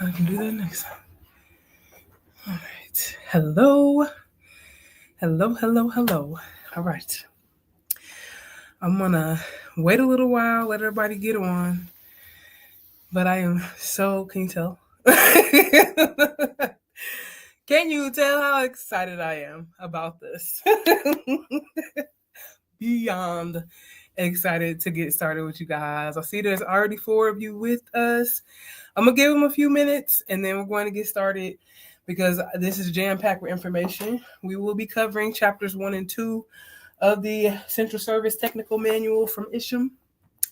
I can do that next time. All right. Hello. Hello, hello, hello. All right. I'm going to wait a little while, let everybody get on. But I am so, can you tell? Can you tell how excited I am about this? Beyond excited to get started with you guys. I see there's already 4 of you with us. I'm going to give them a few minutes and then we're going to get started because this is jam-packed with information. We will be covering chapters 1 and 2 of the Central Service Technical Manual from ISHM,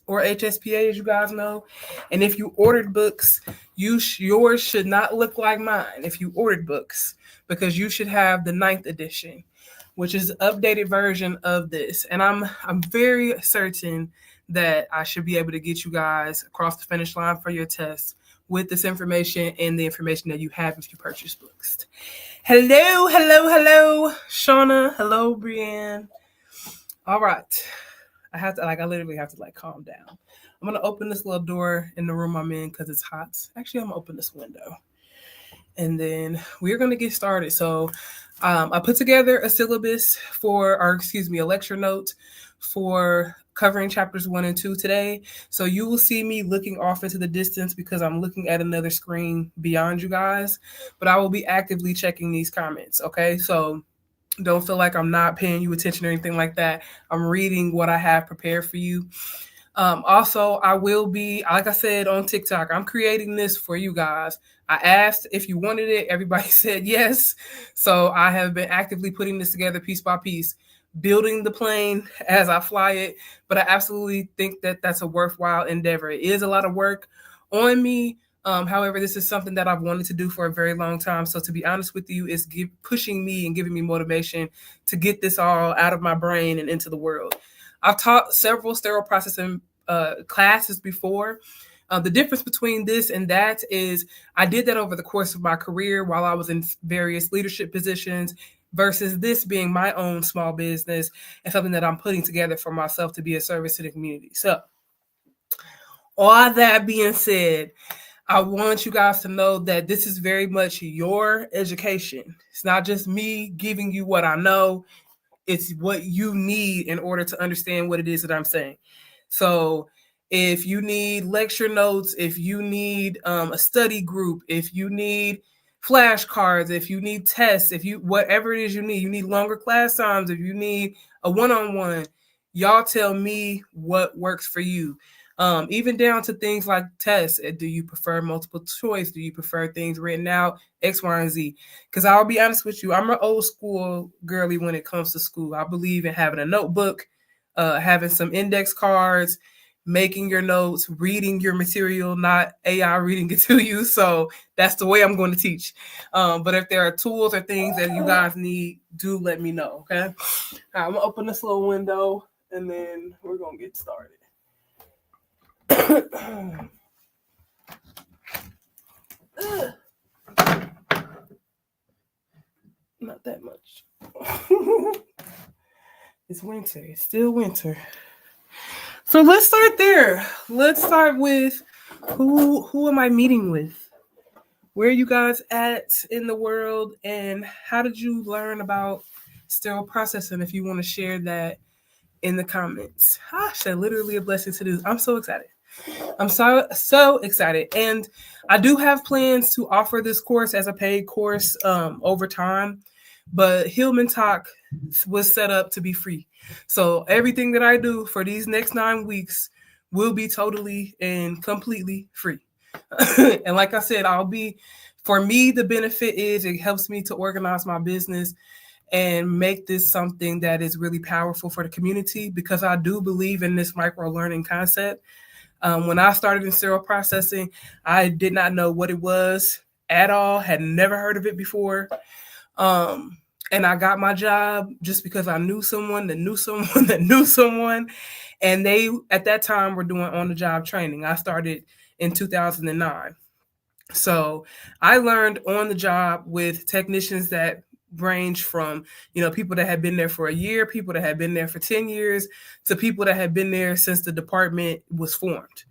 or HSPA, as you guys know. And if you ordered books, yours should not look like mine if you ordered books, because you should have the 9th edition, which is an updated version of this. And I'm very certain that I should be able to get you guys across the finish line for your test with this information and the information that you have if you purchase books. Hello, hello, hello, Shauna. Hello, Brianne. All right. I literally have to calm down. I'm going to open this little door in the room I'm in because it's hot. Actually, I'm going to open this window. And then we're going to get started. So I put together a syllabus a lecture note for covering chapters 1 and 2 today. So you will see me looking off into the distance because I'm looking at another screen beyond you guys. But I will be actively checking these comments, okay? So don't feel like I'm not paying you attention or anything like that. I'm reading what I have prepared for you. Also, I will be, like I said on TikTok, I'm creating this for you guys. I asked if you wanted it. Everybody said yes. So I have been actively putting this together piece by piece, building the plane as I fly it. But I absolutely think that that's a worthwhile endeavor. It is a lot of work on me. However, this is something that I've wanted to do for a very long time. So to be honest with you, it's pushing me and giving me motivation to get this all out of my brain and into the world. I've taught several sterile processing classes before. The difference between this and that is I did that over the course of my career while I was in various leadership positions, versus this being my own small business and something that I'm putting together for myself to be a service to the community. So all that being said, I want you guys to know that this is very much your education. It's not just me giving you what I know. It's what you need in order to understand what it is that I'm saying. So if you need lecture notes, if you need a study group, if you need flashcards, if you need tests, whatever it is you need longer class times, if you need a one-on-one, y'all tell me what works for you. Even down to things like tests. Do you prefer multiple choice? Do you prefer things written out? X, Y, and Z. Because I'll be honest with you, I'm an old school girly when it comes to school. I believe in having a notebook, having some index cards, making your notes, reading your material, not AI reading it to you. So that's the way I'm going to teach. But if there are tools or things that you guys need, do let me know, okay? All right, I'm going to open this little window, and then we're going to get started. Not that much. It's winter. It's still winter. So let's start there. Let's start with who am I meeting with? Where are you guys at in the world? And how did you learn about sterile processing? If you want to share that in the comments. Gosh, literally a blessing to do. I'm so excited. I'm so excited. And I do have plans to offer this course as a paid course over time. But Hillman Talk was set up to be free. So everything that I do for these next 9 weeks will be totally and completely free. And like I said, for me, the benefit is it helps me to organize my business and make this something that is really powerful for the community, because I do believe in this micro learning concept. When I started in sterile processing, I did not know what it was at all, had never heard of it before. And I got my job just because I knew someone that knew someone that knew someone. And they, at that time, were doing on-the-job training. I started in 2009. So I learned on the job with technicians that range from, people that had been there for a year, people that had been there for 10 years, to people that had been there since the department was formed.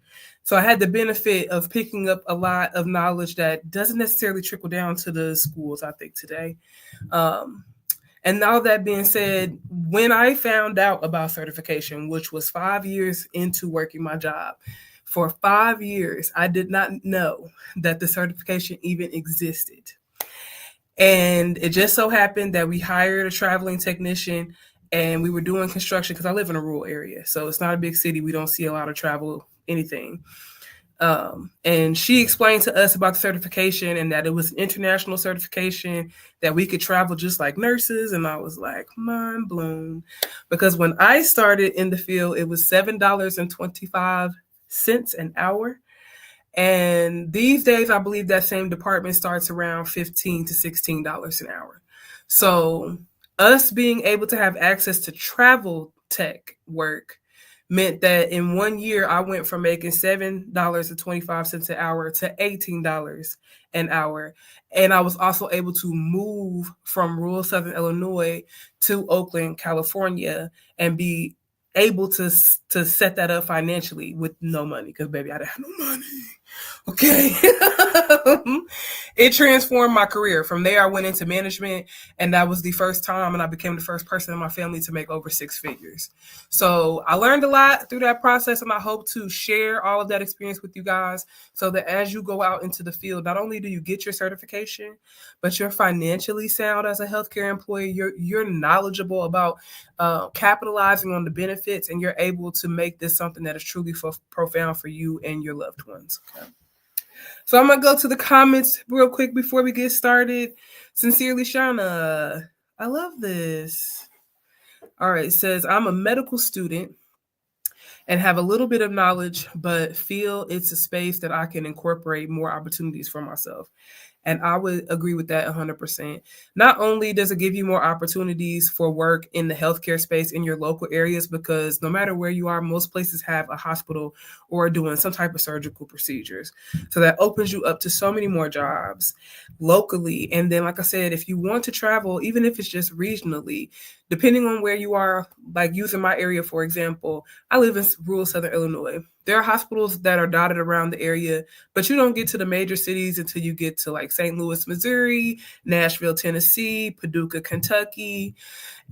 So I had the benefit of picking up a lot of knowledge that doesn't necessarily trickle down to the schools, I think, today. And all that being said, when I found out about certification, which was 5 years into working my job, for 5 years, I did not know that the certification even existed. And it just so happened that we hired a traveling technician and we were doing construction because I live in a rural area. So it's not a big city. We don't see a lot of travel, anything. And she explained to us about the certification and that it was an international certification, that we could travel just like nurses. And I was like, mind blown. Because when I started in the field, it was $7.25 an hour. And these days, I believe that same department starts around $15 to $16 an hour. So us being able to have access to travel tech work meant that in 1 year, I went from making $7.25 an hour to $18 an hour. And I was also able to move from rural Southern Illinois to Oakland, California, and be able to set that up financially with no money, because baby, I didn't have no money. Okay. It transformed my career. From there, I went into management, and that was the first time, and I became the first person in my family to make over 6 figures. So I learned a lot through that process, and I hope to share all of that experience with you guys so that as you go out into the field, not only do you get your certification, but you're financially sound as a healthcare employee. You're knowledgeable about capitalizing on the benefits, and you're able to make this something that is truly profound for you and your loved ones. Okay. So I'm going to go to the comments real quick before we get started. Sincerely, Shauna. I love this. All right. It says, I'm a medical student and have a little bit of knowledge, but feel it's a space that I can incorporate more opportunities for myself. And I would agree with that 100%. Not only does it give you more opportunities for work in the healthcare space in your local areas, because no matter where you are, most places have a hospital or doing some type of surgical procedures. So that opens you up to so many more jobs locally. And then, like I said, if you want to travel, even if it's just regionally, depending on where you are, like using my area, for example, I live in rural Southern Illinois. There are hospitals that are dotted around the area, but you don't get to the major cities until you get to like St. Louis, Missouri, Nashville, Tennessee, Paducah, Kentucky.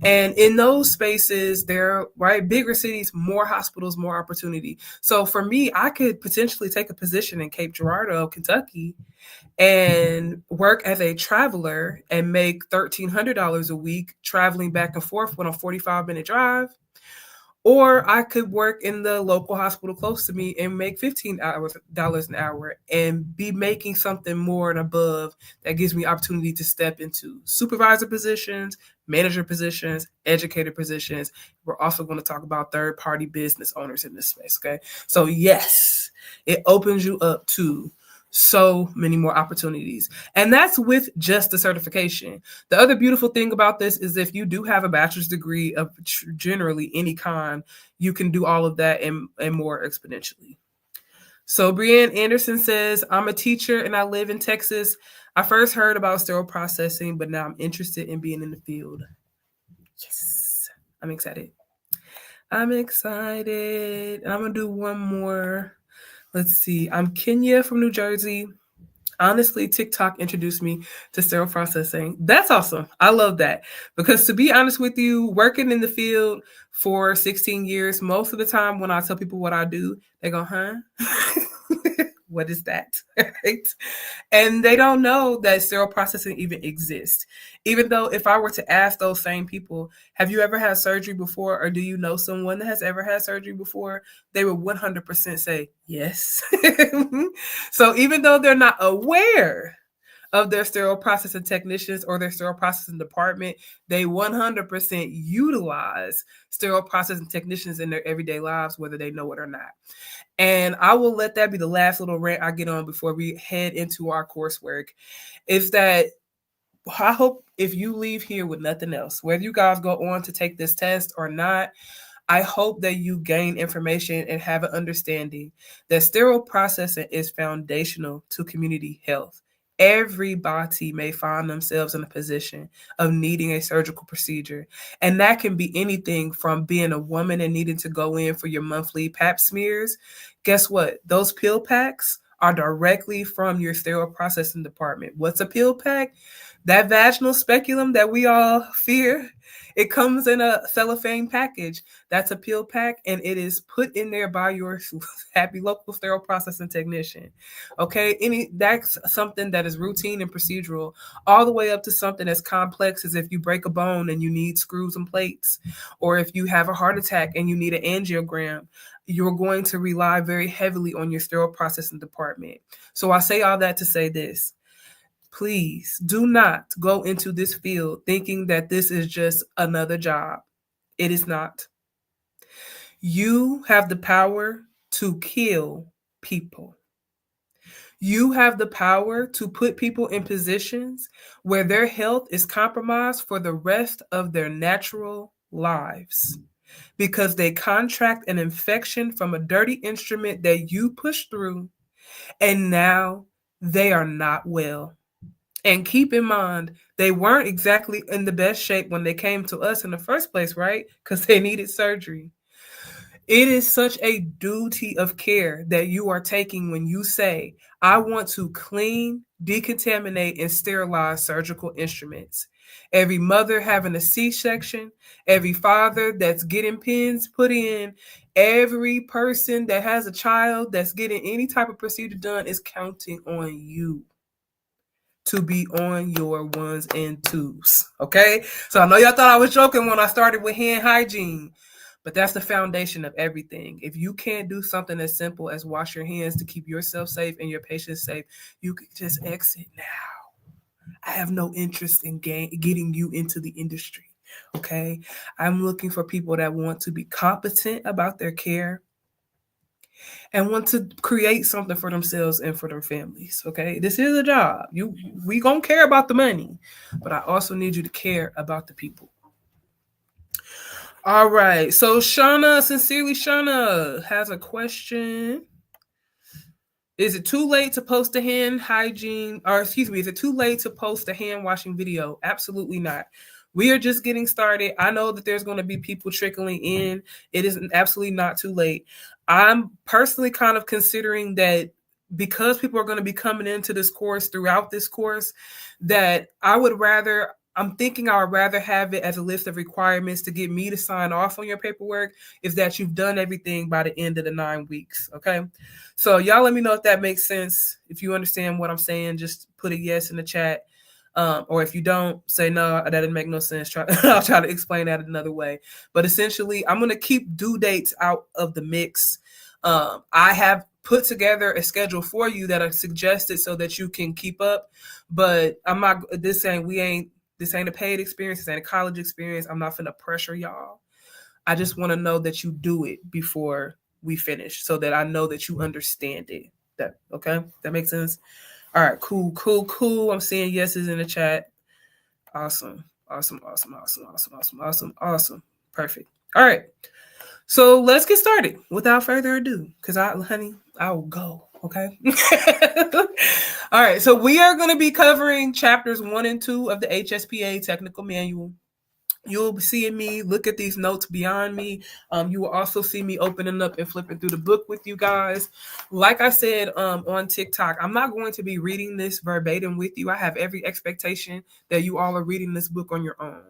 And in those spaces, there are, right, bigger cities, more hospitals, more opportunity. So for me, I could potentially take a position in Cape Girardeau, Kentucky, and work as a traveler and make $1,300 a week traveling back and forth on a 45-minute drive. Or I could work in the local hospital close to me and make $15 an hour and be making something more and above that gives me opportunity to step into supervisor positions, manager positions, educator positions. We're also going to talk about third-party business owners in this space, okay? So yes, it opens you up to so many more opportunities. And that's with just the certification. The other beautiful thing about this is if you do have a bachelor's degree of generally any kind, you can do all of that and more exponentially. So Brianne Anderson says, I'm a teacher and I live in Texas. I first heard about sterile processing, but now I'm interested in being in the field. Yes, I'm excited. I'm excited. And I'm going to do one more. Let's see. I'm Kenya from New Jersey. Honestly, TikTok introduced me to sterile processing. That's awesome. I love that. Because to be honest with you, working in the field for 16 years, most of the time when I tell people what I do, they go, huh? What is that? Right? And they don't know that sterile processing even exists. Even though if I were to ask those same people, have you ever had surgery before, or do you know someone that has ever had surgery before? They would 100% say yes. So even though they're not aware of their sterile processing technicians or their sterile processing department, they 100% utilize sterile processing technicians in their everyday lives, whether they know it or not. And I will let that be the last little rant I get on before we head into our coursework, is that I hope if you leave here with nothing else, whether you guys go on to take this test or not, I hope that you gain information and have an understanding that sterile processing is foundational to community health. Everybody may find themselves in a position of needing a surgical procedure. And that can be anything from being a woman and needing to go in for your monthly pap smears. Guess what? Those pill packs are directly from your sterile processing department. What's a pill pack? That vaginal speculum that we all fear, it comes in a cellophane package. That's a pill pack, and it is put in there by your happy local sterile processing technician. Okay, that's something that is routine and procedural, all the way up to something as complex as if you break a bone and you need screws and plates, or if you have a heart attack and you need an angiogram. You're going to rely very heavily on your sterile processing department. So I say all that to say this. Please do not go into this field thinking that this is just another job. It is not. You have the power to kill people. You have the power to put people in positions where their health is compromised for the rest of their natural lives because they contract an infection from a dirty instrument that you pushed through, and now they are not well. And keep in mind, they weren't exactly in the best shape when they came to us in the first place, right? Because they needed surgery. It is such a duty of care that you are taking when you say, I want to clean, decontaminate, and sterilize surgical instruments. Every mother having a C-section, every father that's getting pins put in, every person that has a child that's getting any type of procedure done is counting on you to be on your ones and twos. Okay. So I know y'all thought I was joking when I started with hand hygiene, but that's the foundation of everything. If you can't do something as simple as wash your hands to keep yourself safe and your patients safe, you can just exit now. I have no interest in getting you into the industry. Okay. I'm looking for people that want to be competent about their care and want to create something for themselves and for their families. Okay, this is a job. We gonna care about the money, but I also need you to care about the people. All right, so Shauna has a question. Is it too late to post a hand hygiene, or excuse me, is it too late to post a hand washing video? Absolutely not. We are just getting started. I know that there's going to be people trickling in. It is absolutely not too late. I'm personally kind of considering that because people are going to be coming into this course throughout this course, that I'm thinking I would rather have it as a list of requirements to get me to sign off on your paperwork is that you've done everything by the end of the 9 weeks. Okay. So y'all let me know if that makes sense. If you understand what I'm saying, just put a yes in the chat. Or if you don't, say no, that didn't make no sense. I'll try to explain that another way. But essentially, I'm going to keep due dates out of the mix. I have put together a schedule for you that I suggested so that you can keep up. But I'm not. This ain't a paid experience. This ain't a college experience. I'm not finna pressure y'all. I just want to know that you do it before we finish so that I know that you understand it. Okay? That makes sense? All right, cool. I'm seeing yeses in the chat. Awesome. Perfect. All right. So let's get started without further ado, because I will go. Okay. All right. So we are going to be covering chapters 1 and 2 of the HSPA technical manual. You'll be seeing me look at these notes beyond me. You will also see me opening up and flipping through the book with you guys. Like I said on TikTok, I'm not going to be reading this verbatim with you. I have every expectation that you all are reading this book on your own.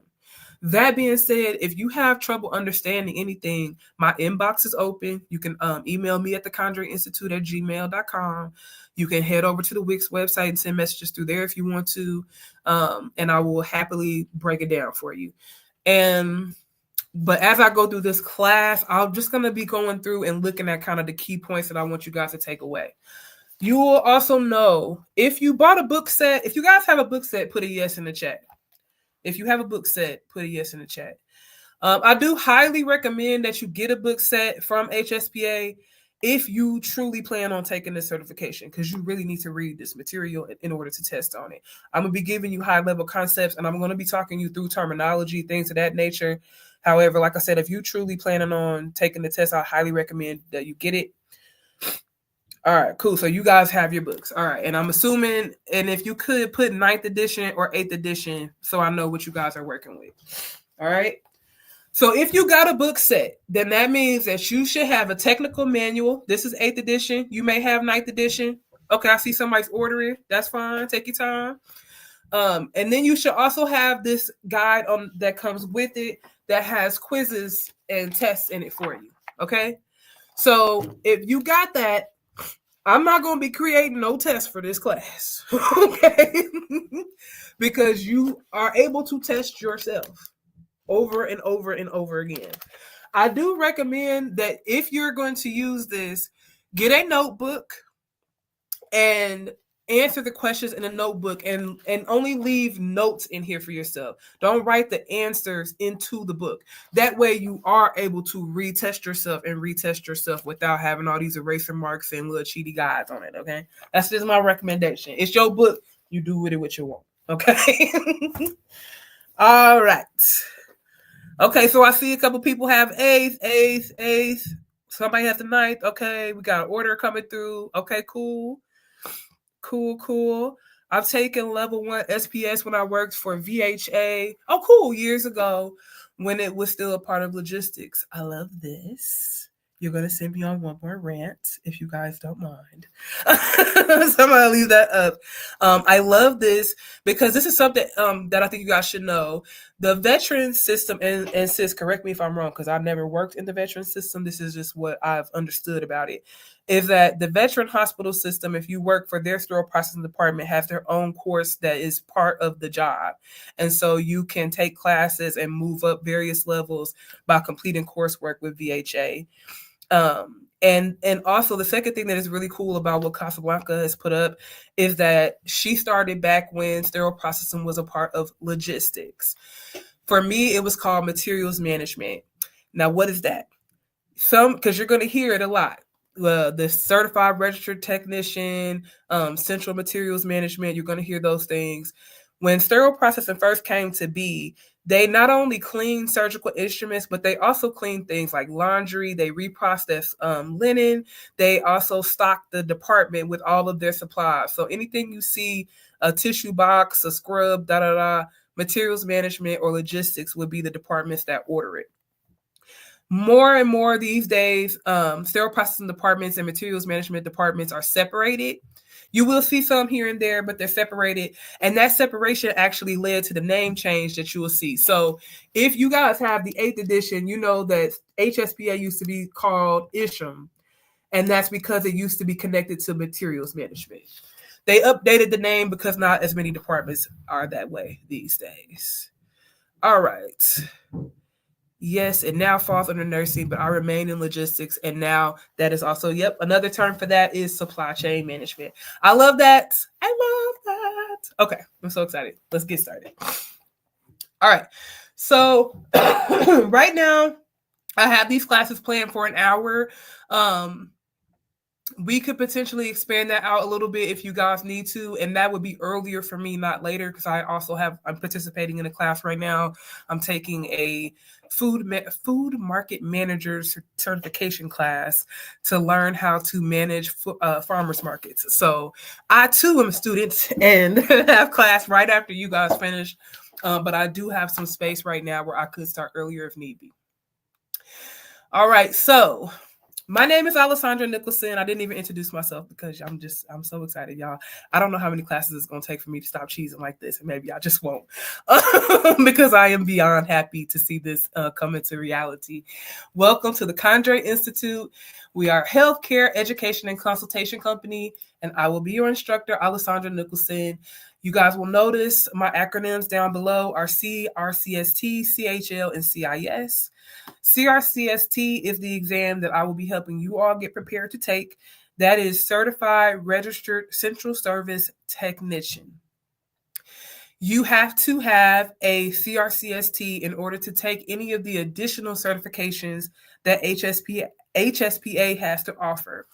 That being said, if you have trouble understanding anything, my inbox is open. You can email me at thecandrayinstitute@gmail.com. You can head over to the Wix website and send messages through there if you want to, and I will happily break it down for you. But as I go through this class, I'm just going to be going through and looking at kind of the key points that I want you guys to take away. You will also know if you bought a book set, if you guys have a book set, put a yes in the chat. If you have a book set, put a yes in the chat. I do highly recommend that you get a book set from HSPA if you truly plan on taking this certification, because you really need to read this material in order to test on it. I'm going to be giving you high-level concepts, and I'm going to be talking you through terminology, things of that nature. However, like I said, if you truly planning on taking the test, I highly recommend that you get it. All right, cool. So you guys have your books. All right. And I'm assuming, and if you could put 9th edition or 8th edition, so I know what you guys are working with. All right. So if you got a book set, then that means that you should have a technical manual. This is 8th edition. You may have 9th edition. Okay, I see somebody's ordering. That's fine. Take your time. And then you should also have this guide on that comes with it that has quizzes and tests in it for you. Okay. So if you got that, I'm not going to be creating no tests for this class. Okay. Because you are able to test yourself over and over and over again. I do recommend that if you're going to use this, get a notebook and answer the questions in a notebook and only leave notes in here for yourself. Don't write the answers into the book. That way you are able to retest yourself without having all these eraser marks and little cheaty guides on it, okay? That's just my recommendation. It's your book. You do with it what you want, okay? All right. Okay, so I see a couple people have eighth. Somebody has the 9th. Okay, we got an order coming through. Okay, cool. I've taken level 1 SPS when I worked for VHA. Oh, cool. Years ago when it was still a part of logistics. I love this. You're going to send me on one more rant if you guys don't mind. Somebody leave that up. I love this because this is something that I think you guys should know. The veteran system, and sis, correct me if I'm wrong because I've never worked in the veteran system. This is just what I've understood about it. Is that the veteran hospital system, if you work for their sterile processing department, has their own course that is part of the job. And so you can take classes and move up various levels by completing coursework with VHA. And also the second thing that is really cool about what Casablanca has put up is that she started back when sterile processing was a part of logistics. For me, it was called materials management. Now, what is that? Because you're going to hear it a lot. The certified registered technician, central materials management, you're going to hear those things. When sterile processing first came to be, they not only clean surgical instruments, but they also clean things like laundry. They reprocess linen. They also stock the department with all of their supplies. So anything you see, a tissue box, a scrub, materials management or logistics would be the departments that order it. More and more these days, sterile processing departments and materials management departments are separated. You will see some here and there, but they're separated. And that separation actually led to the name change that you will see. So if you guys have the 8th edition, you know that HSPA used to be called ISHM. And that's because it used to be connected to materials management. They updated the name because not as many departments are that way these days. All right. Yes, it now falls under nursing, but I remain in logistics. And now that is also, another term for that is supply chain management. I love that. Okay, I'm so excited. Let's get started. All right. So right now, I have these classes planned for an hour. We could potentially expand that out a little bit if you guys need to, and that would be earlier for me, not later, because I'm participating in a class right now. I'm taking a food market manager certification class to learn how to manage farmers markets. So I too am a student and have class right after you guys finish, but I do have some space right now where I could start earlier if need be. All right, so my name is Alessandra Nicholson. I didn't even introduce myself because I'm so excited, y'all. I don't know how many classes it's going to take for me to stop cheesing like this, and maybe I just won't because I am beyond happy to see this come into reality. Welcome to the Candray Institute. We are a healthcare education and consultation company, and I will be your instructor, Alessandra Nicholson. You guys will notice my acronyms down below are C, RCST, CHL, and CIS. CRCST is the exam that I will be helping you all get prepared to take. That is Certified Registered Central Service Technician. You have to have a CRCST in order to take any of the additional certifications that HSPA has to offer.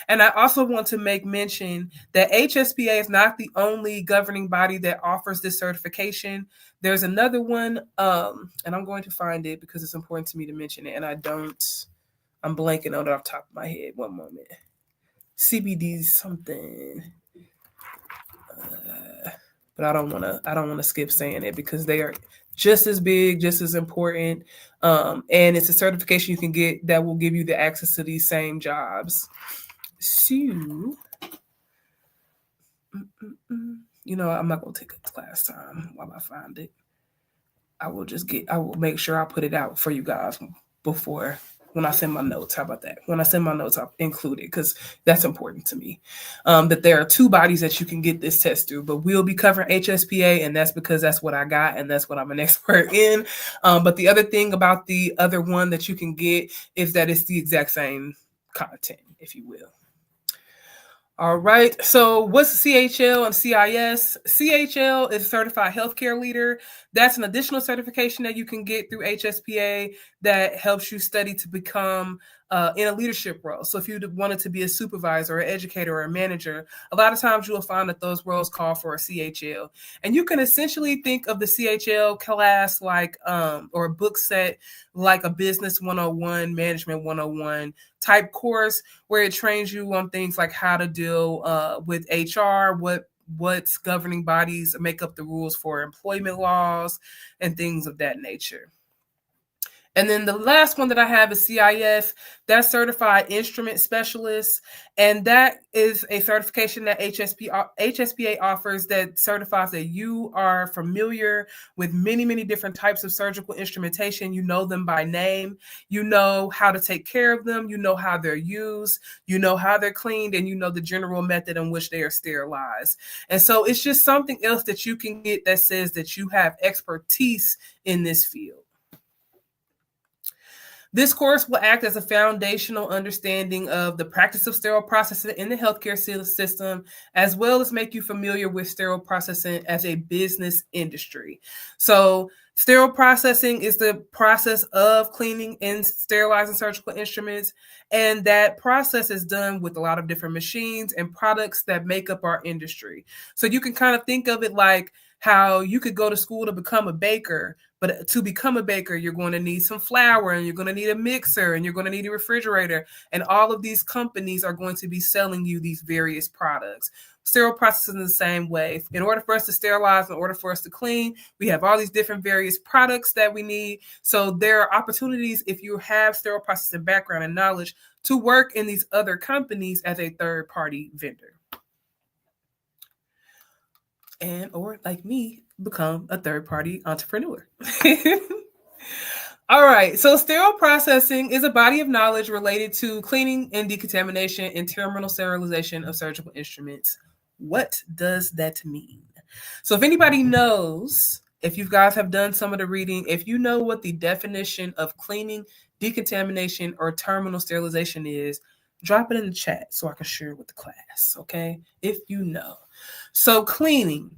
And I also want to make mention that HSPA is not the only governing body that offers this certification. There's another one, and I'm going to find it because it's important to me to mention it, and I'm blanking on it off the top of my head. One moment. CBD something. But I don't want to skip saying it because they are just as big, just as important. And it's a certification you can get that will give you the access to these same jobs. So, I'm not going to take up class time while I find it. I will make sure I put it out for you guys before when I send my notes. How about that? When I send my notes, I'll include it because that's important to me. That there are 2 bodies that you can get this test through, but we'll be covering HSPA, and that's because that's what I got and that's what I'm an expert in. But the other thing about the other one that you can get is that it's the exact same content, if you will. All right. So what's CHL and CIS? CHL is Certified Healthcare Leader. That's an additional certification that you can get through HSPA that helps you study to become in a leadership role. So if you wanted to be a supervisor, or an educator, or a manager, a lot of times you will find that those roles call for a CHL. And you can essentially think of the CHL class like, or book set like a business 101, management 101 type course where it trains you on things like how to deal with HR, what's governing bodies make up the rules for employment laws and things of that nature. And then the last one that I have is CIS, that's Certified Instrument Specialist. And that is a certification that HSPA offers that certifies that you are familiar with many, many different types of surgical instrumentation. You know them by name. You know how to take care of them. You know how they're used. You know how they're cleaned. And you know the general method in which they are sterilized. And so it's just something else that you can get that says that you have expertise in this field. This course will act as a foundational understanding of the practice of sterile processing in the healthcare system, as well as make you familiar with sterile processing as a business industry. So sterile processing is the process of cleaning and sterilizing surgical instruments, and that process is done with a lot of different machines and products that make up our industry. So you can kind of think of it like how you could go to school to become a baker, but to become a baker, you're going to need some flour, and you're going to need a mixer, and you're going to need a refrigerator. And all of these companies are going to be selling you these various products. Sterile processing is the same way. In order for us to sterilize, in order for us to clean, we have all these different various products that we need. So there are opportunities, if you have sterile processing background and knowledge, to work in these other companies as a third-party vendor. And or like me, become a third-party entrepreneur. All right, so sterile processing is a body of knowledge related to cleaning and decontamination and terminal sterilization of surgical instruments. What does that mean? So if anybody knows, if you guys have done some of the reading, if you know what the definition of cleaning, decontamination, or terminal sterilization is, drop it in the chat so I can share it with the class, okay? If you know. So cleaning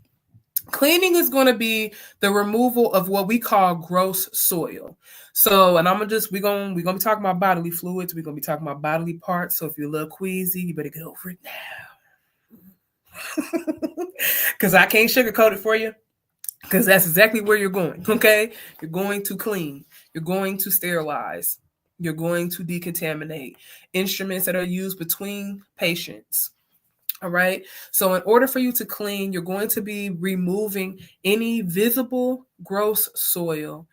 is going to be the removal of what we call gross soil. So, and we're gonna be talking about bodily fluids. We're gonna be talking about bodily parts. So if you're a little queasy, you better get over it now. Because I can't sugarcoat it for you. Because that's exactly where you're going, okay? You're going to clean. You're going to sterilize. You're going to decontaminate instruments that are used between patients. All right. So in order for you to clean, you're going to be removing any visible gross soil.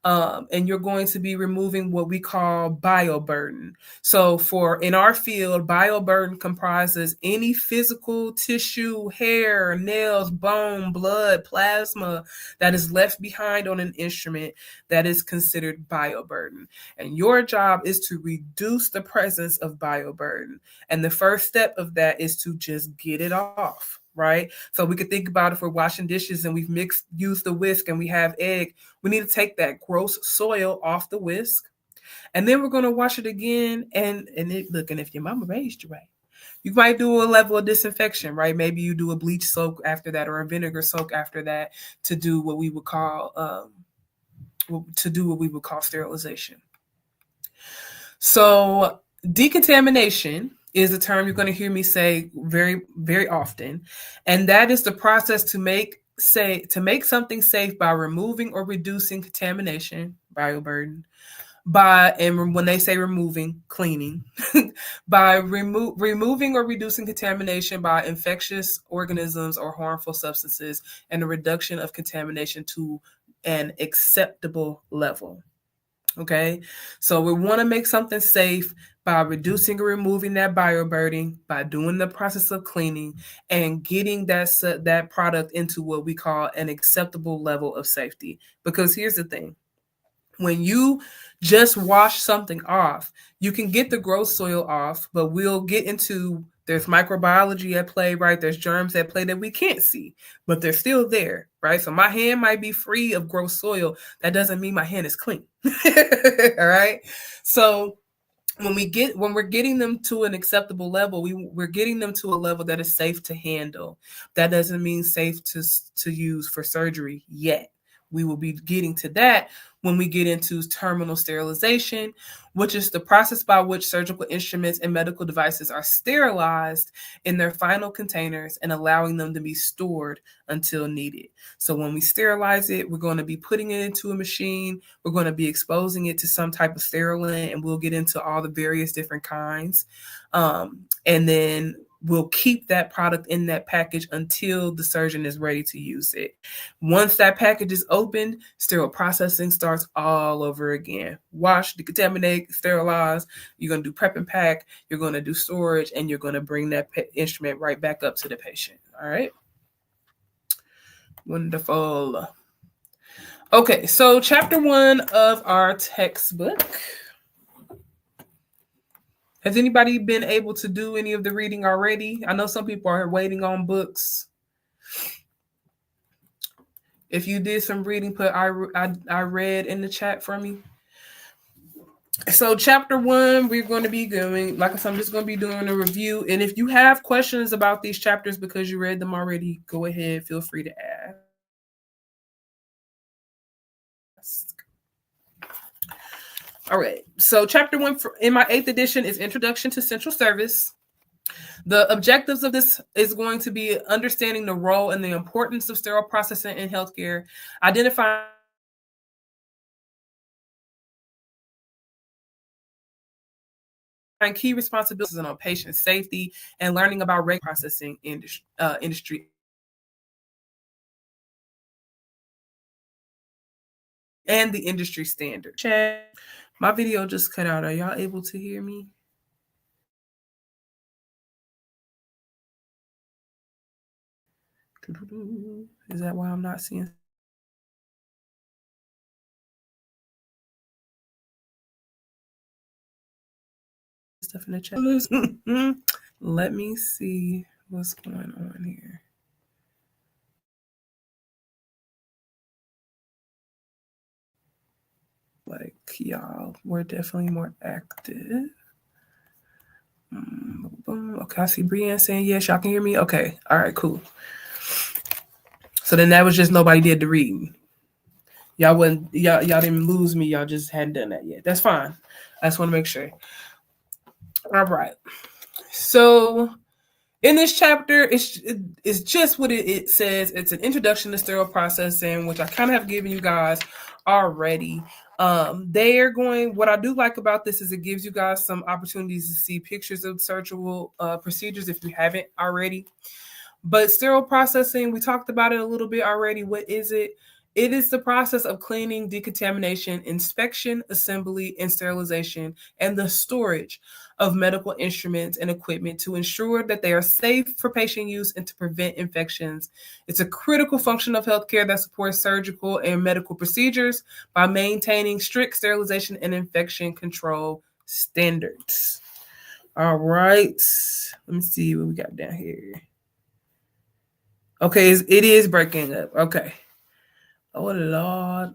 And you're going to be removing what we call bioburden. So in our field, bioburden comprises any physical tissue, hair, nails, bone, blood, plasma that is left behind on an instrument that is considered bioburden. And your job is to reduce the presence of bioburden. And the first step of that is to just get it off. Right? So we could think about if we're washing dishes and we've used the whisk and we have egg, we need to take that gross soil off the whisk. And then we're going to wash it again. And if your mama raised you right, you might do a level of disinfection, right? Maybe you do a bleach soak after that or a vinegar soak after that to do what we would call sterilization. So decontamination is a term you're going to hear me say very, very often. And that is the process to make something safe by removing or reducing contamination, bioburden, and when they say removing, cleaning, by removing or reducing contamination by infectious organisms or harmful substances, and the reduction of contamination to an acceptable level. Okay, so we want to make something safe by reducing or removing that bioburden, by doing the process of cleaning, and getting that product into what we call an acceptable level of safety. Because here's the thing: when you just wash something off, you can get the gross soil off, but we'll get into there's microbiology at play, right? There's germs at play that we can't see, but they're still there, right? So my hand might be free of gross soil. That doesn't mean my hand is clean. All right. So when we're getting them to an acceptable level, we're getting them to a level that is safe to handle. That doesn't mean safe to use for surgery yet. We will be getting to that when we get into terminal sterilization, which is the process by which surgical instruments and medical devices are sterilized in their final containers and allowing them to be stored until needed. So when we sterilize it, we're going to be putting it into a machine. We're going to be exposing it to some type of sterilant, and we'll get into all the various different kinds. And then we'll keep that product in that package until the surgeon is ready to use it. Once that package is opened, sterile processing starts all over again. Wash, decontaminate, sterilize. You're going to do prep and pack. You're going to do storage, and you're going to bring that instrument right back up to the patient. All right. Wonderful. Okay, so chapter 1 of our textbook. Has anybody been able to do any of the reading already? I know some people are waiting on books. If you did some reading, put I read in the chat for me. So chapter 1, we're going to be doing, like I said, I'm just going to be doing a review. And if you have questions about these chapters because you read them already, go ahead, feel free to ask. All right. So chapter 1 in my 8th edition is Introduction to Central Service. The objectives of this is going to be understanding the role and the importance of sterile processing in healthcare, identifying key responsibilities on patient safety, and learning about reg processing industry and the industry standard. My video just cut out. Are y'all able to hear me? Is that why I'm not seeing stuff in the chat? Let me see what's going on here. Like, y'all, we're definitely more active. Okay, I see Brienne saying yes. Y'all can hear me? Okay. All right, cool. So then that was just nobody did the reading. Y'all didn't lose me. Y'all just hadn't done that yet. That's fine. I just want to make sure. All right. So in this chapter, it's just what it says. It's an introduction to sterile processing, which I kind of have given you guys already. What I do like about this is it gives you guys some opportunities to see pictures of surgical procedures if you haven't already. But sterile processing, we talked about it a little bit already. What is it? It is the process of cleaning, decontamination, inspection, assembly, and sterilization, and the storage of medical instruments and equipment to ensure that they are safe for patient use and to prevent infections. It's a critical function of healthcare that supports surgical and medical procedures by maintaining strict sterilization and infection control standards. All right. Let me see what we got down here. Okay, it is breaking up. Okay. Oh, Lord.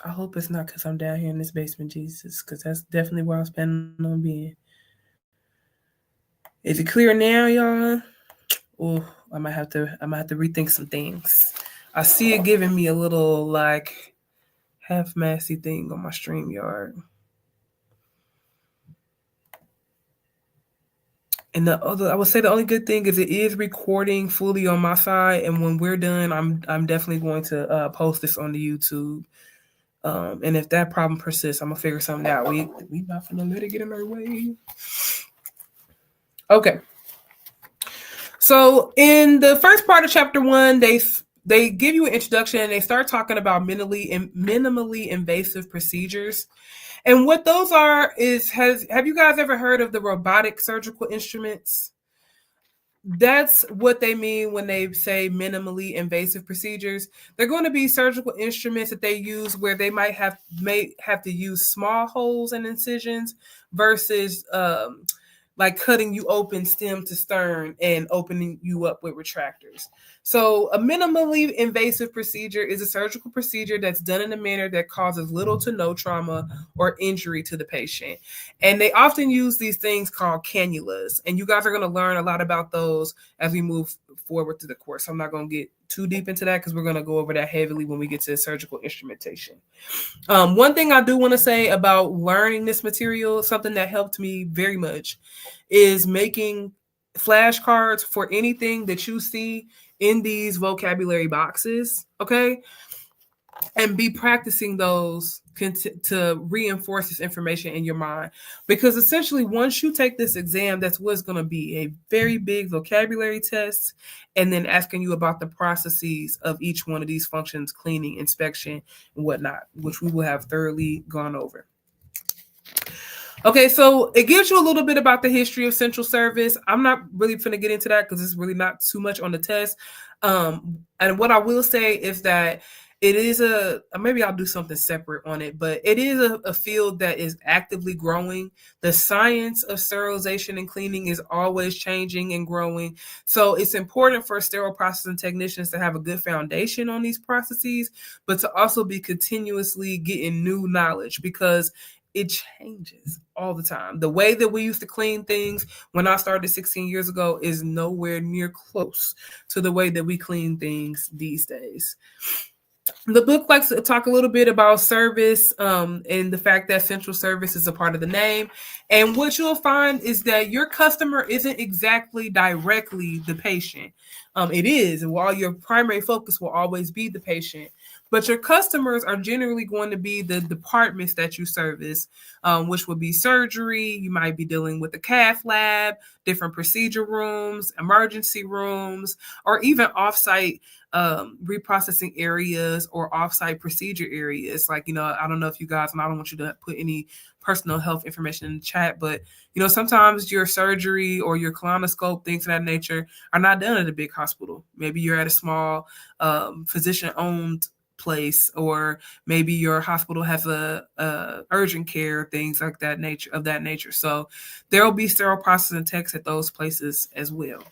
I hope it's not because I'm down here in this basement, Jesus, because that's definitely where I'm planning on being. Is it clear now, y'all? Oh, I might have to rethink some things. I see it giving me a little like half-massy thing on my StreamYard. And I would say the only good thing is it is recording fully on my side, and when we're done, I'm definitely going to post this on the YouTube. And if that problem persists, I'm gonna figure something out. We not gonna let it get in our way. Okay. So in the first part of chapter 1, they give you an introduction and they start talking about minimally invasive procedures. And what those are is, have you guys ever heard of the robotic surgical instruments? That's what they mean when they say minimally invasive procedures. They're going to be surgical instruments that they use where they may have to use small holes and incisions versus like cutting you open stem to stern and opening you up with retractors. So a minimally invasive procedure is a surgical procedure that's done in a manner that causes little to no trauma or injury to the patient. And they often use these things called cannulas. And you guys are going to learn a lot about those as we move forward through the course. I'm not going to get too deep into that because we're going to go over that heavily when we get to surgical instrumentation. One thing I do want to say about learning this material, something that helped me very much, is making flashcards for anything that you see in these vocabulary boxes, okay? And be practicing those to reinforce this information in your mind. Because essentially, once you take this exam, that's what's going to be a very big vocabulary test, and then asking you about the processes of each one of these functions, cleaning, inspection, and whatnot, which we will have thoroughly gone over. Okay, so it gives you a little bit about the history of central service. I'm not really going to get into that because it's really not too much on the test. And what I will say is that it is maybe I'll do something separate on it, but it is a field that is actively growing. The science of sterilization and cleaning is always changing and growing. So it's important for sterile processing technicians to have a good foundation on these processes, but to also be continuously getting new knowledge because it changes all the time. The way that we used to clean things when I started 16 years ago is nowhere near close to the way that we clean things these days. The book likes to talk a little bit about service and the fact that central service is a part of the name. And what you'll find is that your customer isn't exactly directly the patient. It is, while your primary focus will always be the patient. But your customers are generally going to be the departments that you service, which would be surgery. You might be dealing with the cath lab, different procedure rooms, emergency rooms, or even offsite reprocessing areas or offsite procedure areas. Like, I don't know if you guys, and I don't want you to put any personal health information in the chat, but sometimes your surgery or your colonoscope, things of that nature, are not done at a big hospital. Maybe you're at a small physician-owned place, or maybe your hospital has a urgent care, things like that nature. So there will be sterile processing techs at those places as well.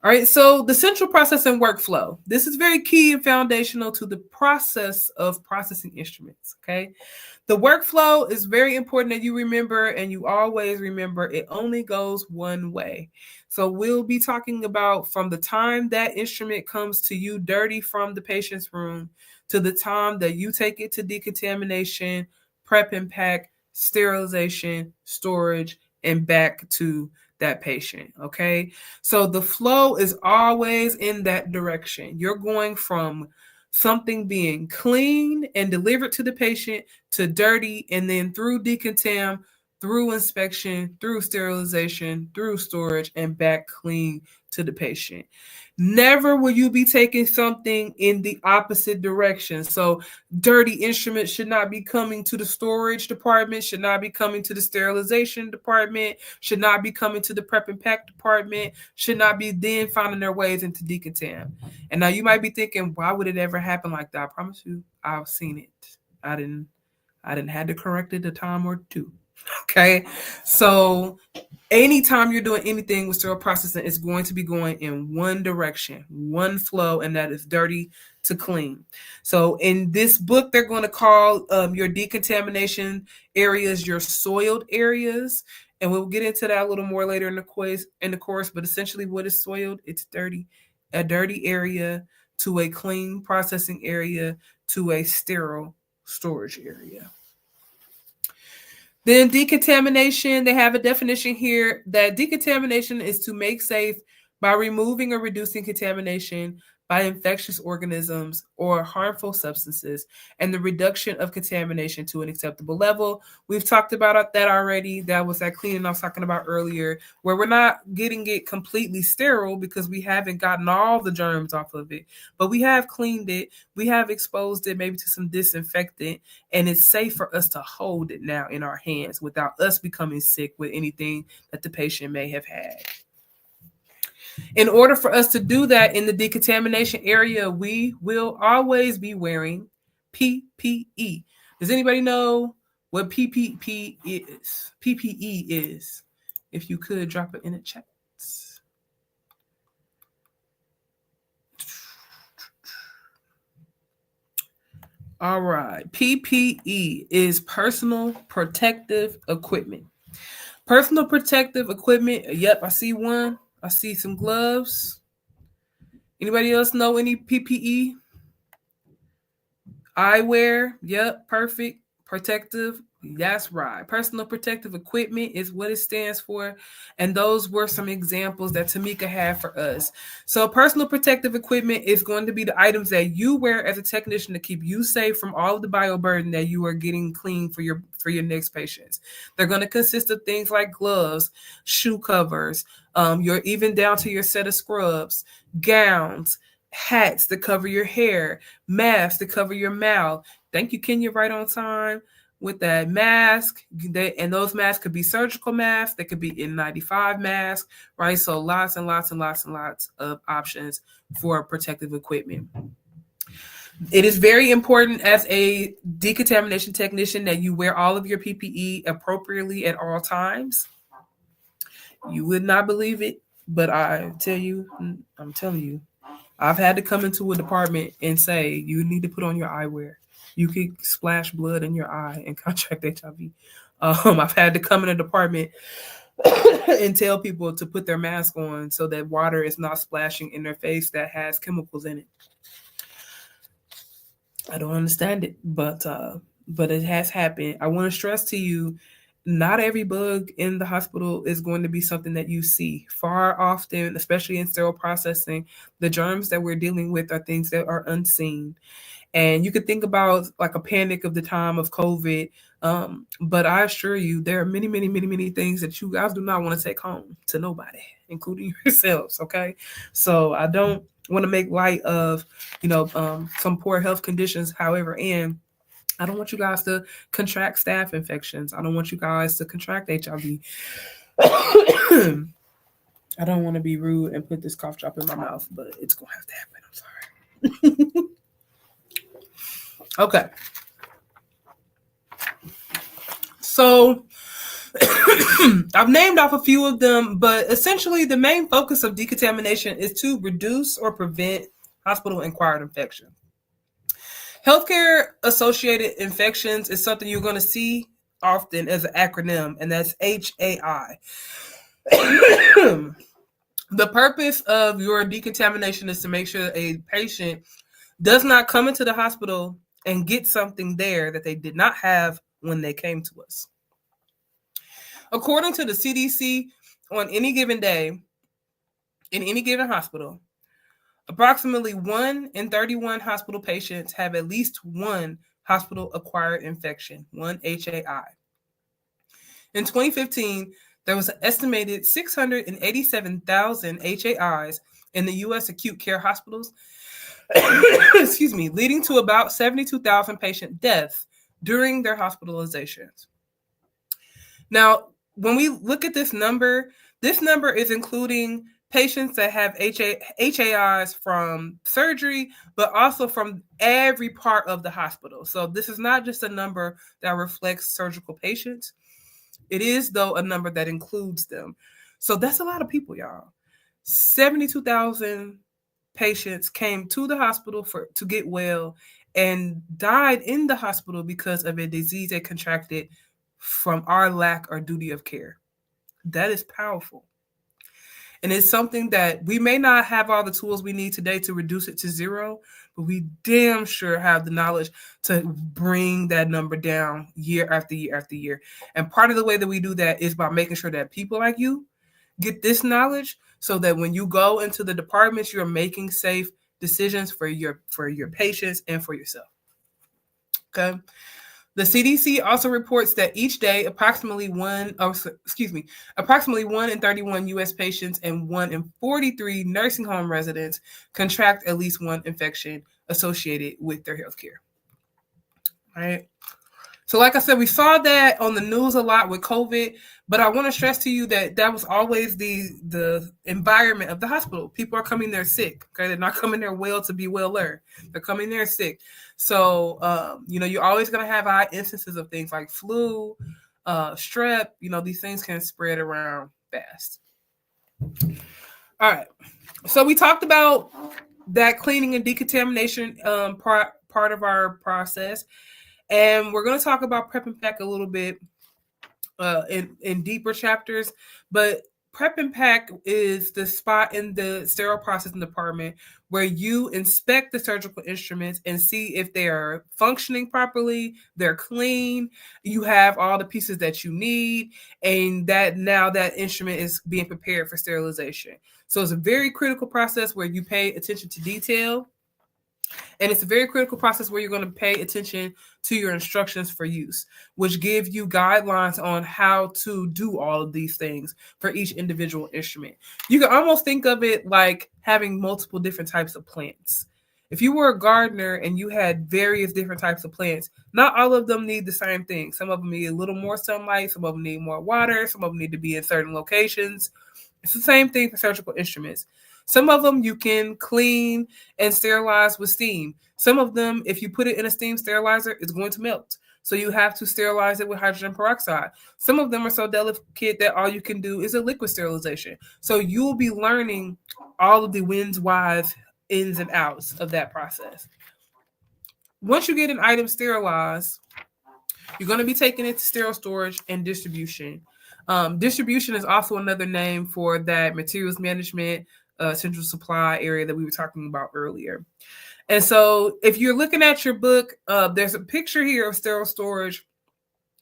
All right, so the central processing workflow. This is very key and foundational to the process of processing instruments, okay? The workflow is very important that you remember, and you always remember it only goes one way. So we'll be talking about from the time that instrument comes to you dirty from the patient's room to the time that you take it to decontamination, prep and pack, sterilization, storage, and back to that patient, okay? So the flow is always in that direction. You're going from something being clean and delivered to the patient to dirty, and then through decontam, through inspection, through sterilization, through storage, and back clean to the patient. Never will you be taking something in the opposite direction. So dirty instruments should not be coming to the storage department, should not be coming to the sterilization department, should not be coming to the prep and pack department, should not be then finding their ways into decontam. And now you might be thinking, why would it ever happen like that? I promise you, I've seen it. I didn't had to correct it a time or two. Okay, so anytime you're doing anything with sterile processing, it's going to be going in one direction, one flow, and that is dirty to clean. So in this book, they're going to call your decontamination areas your soiled areas, and we'll get into that a little more later in the course. But essentially, what is soiled? It's dirty, a dirty area to a clean processing area to a sterile storage area. Then decontamination, they have a definition here that decontamination is to make safe by removing or reducing contamination by infectious organisms or harmful substances, and the reduction of contamination to an acceptable level. We've talked about that already. That was that cleaning I was talking about earlier, where we're not getting it completely sterile because we haven't gotten all the germs off of it, but we have cleaned it, we have exposed it maybe to some disinfectant, and it's safe for us to hold it now in our hands without us becoming sick with anything that the patient may have had. In order for us to do that in the decontamination area, we will always be wearing PPE. Does anybody know what PPE is? PPE is. If you could drop it in the chat. All right. PPE is personal protective equipment. Personal protective equipment. Yep, I see one. I see some gloves. Anybody else know any PPE? Eyewear. Yep, perfect. Protective. That's right. Personal protective equipment is what it stands for. And those were some examples that Tamika had for us. So personal protective equipment is going to be the items that you wear as a technician to keep you safe from all of the bioburden that you are getting clean for your next patients. They're going to consist of things like gloves, shoe covers, your even down to your set of scrubs, gowns, hats to cover your hair, masks to cover your mouth. Thank you, Kenya, right on time with that mask. And those masks could be surgical masks. They could be N95 masks, right? So lots and lots and lots and lots of options for protective equipment. It is very important as a decontamination technician that you wear all of your PPE appropriately at all times. You would not believe it, but I'm telling you, I've had to come into a department and say, you need to put on your eyewear. You could splash blood in your eye and contract HIV. I've had to come in a department and tell people to put their mask on so that water is not splashing in their face that has chemicals in it. I don't understand it, but it has happened. I want to stress to you, not every bug in the hospital is going to be something that you see. Far often, especially in sterile processing, the germs that we're dealing with are things that are unseen. And you could think about like a panic of the time of COVID. But I assure you, there are many, many, many, many things that you guys do not want to take home to nobody, including yourselves. Okay. So I don't want to make light of, some poor health conditions. However, and I don't want you guys to contract staph infections. I don't want you guys to contract HIV. I don't want to be rude and put this cough drop in my mouth, but it's going to have to happen. I'm sorry. Okay. So I've named off a few of them, but essentially the main focus of decontamination is to reduce or prevent hospital-acquired infection. Healthcare-associated infections is something you're going to see often as an acronym, and that's HAI. The purpose of your decontamination is to make sure a patient does not come into the hospital and get something there that they did not have when they came to us. According to the CDC, on any given day, in any given hospital, approximately 1 in 31 hospital patients have at least one hospital-acquired infection, one HAI. In 2015, there was an estimated 687,000 HAIs in the U.S. acute care hospitals, leading to about 72,000 patient deaths during their hospitalizations. Now, when we look at this number is including patients that have HAIs from surgery, but also from every part of the hospital. So this is not just a number that reflects surgical patients. It is, though, a number that includes them. So that's a lot of people, y'all. 72,000 patients came to the hospital to get well and died in the hospital because of a disease they contracted from our lack or duty of care. That is powerful. And it's something that we may not have all the tools we need today to reduce it to zero, but we damn sure have the knowledge to bring that number down year after year after year. And part of the way that we do that is by making sure that people like you get this knowledge so that when you go into the departments, you're making safe decisions for your patients and for yourself. Okay. The CDC also reports that each day, approximately 1 in 31 U.S. patients and 1 in 43 nursing home residents contract at least one infection associated with their healthcare. All right. So like I said, we saw that on the news a lot with COVID, but I want to stress to you that that was always the environment of the hospital. People are coming there sick. Okay, they're not coming there well to be well-er. They're coming there sick. So, you're always going to have high instances of things like flu, strep. These things can spread around fast. All right. So we talked about that cleaning and decontamination part of our process. And we're going to talk about prep and pack a little bit in deeper chapters. But prep and pack is the spot in the sterile processing department where you inspect the surgical instruments and see if they are functioning properly, they're clean, you have all the pieces that you need, and that now that instrument is being prepared for sterilization. So it's a very critical process where you pay attention to detail. And it's a very critical process where you're going to pay attention to your instructions for use, which give you guidelines on how to do all of these things for each individual instrument. You can almost think of it like having multiple different types of plants. If you were a gardener and you had various different types of plants, not all of them need the same thing. Some of them need a little more sunlight. Some of them need more water. Some of them need to be in certain locations. It's the same thing for surgical instruments. Some of them you can clean and sterilize with steam. Some of them, if you put it in a steam sterilizer, it's going to melt. So you have to sterilize it with hydrogen peroxide. Some of them are so delicate that all you can do is a liquid sterilization. So you'll be learning all of the wins, whys, ins, and outs of that process. Once you get an item sterilized, you're going to be taking it to sterile storage and distribution. Distribution is also another name for that materials management, central supply area that we were talking about earlier. And so if you're looking at your book, there's a picture here of sterile storage.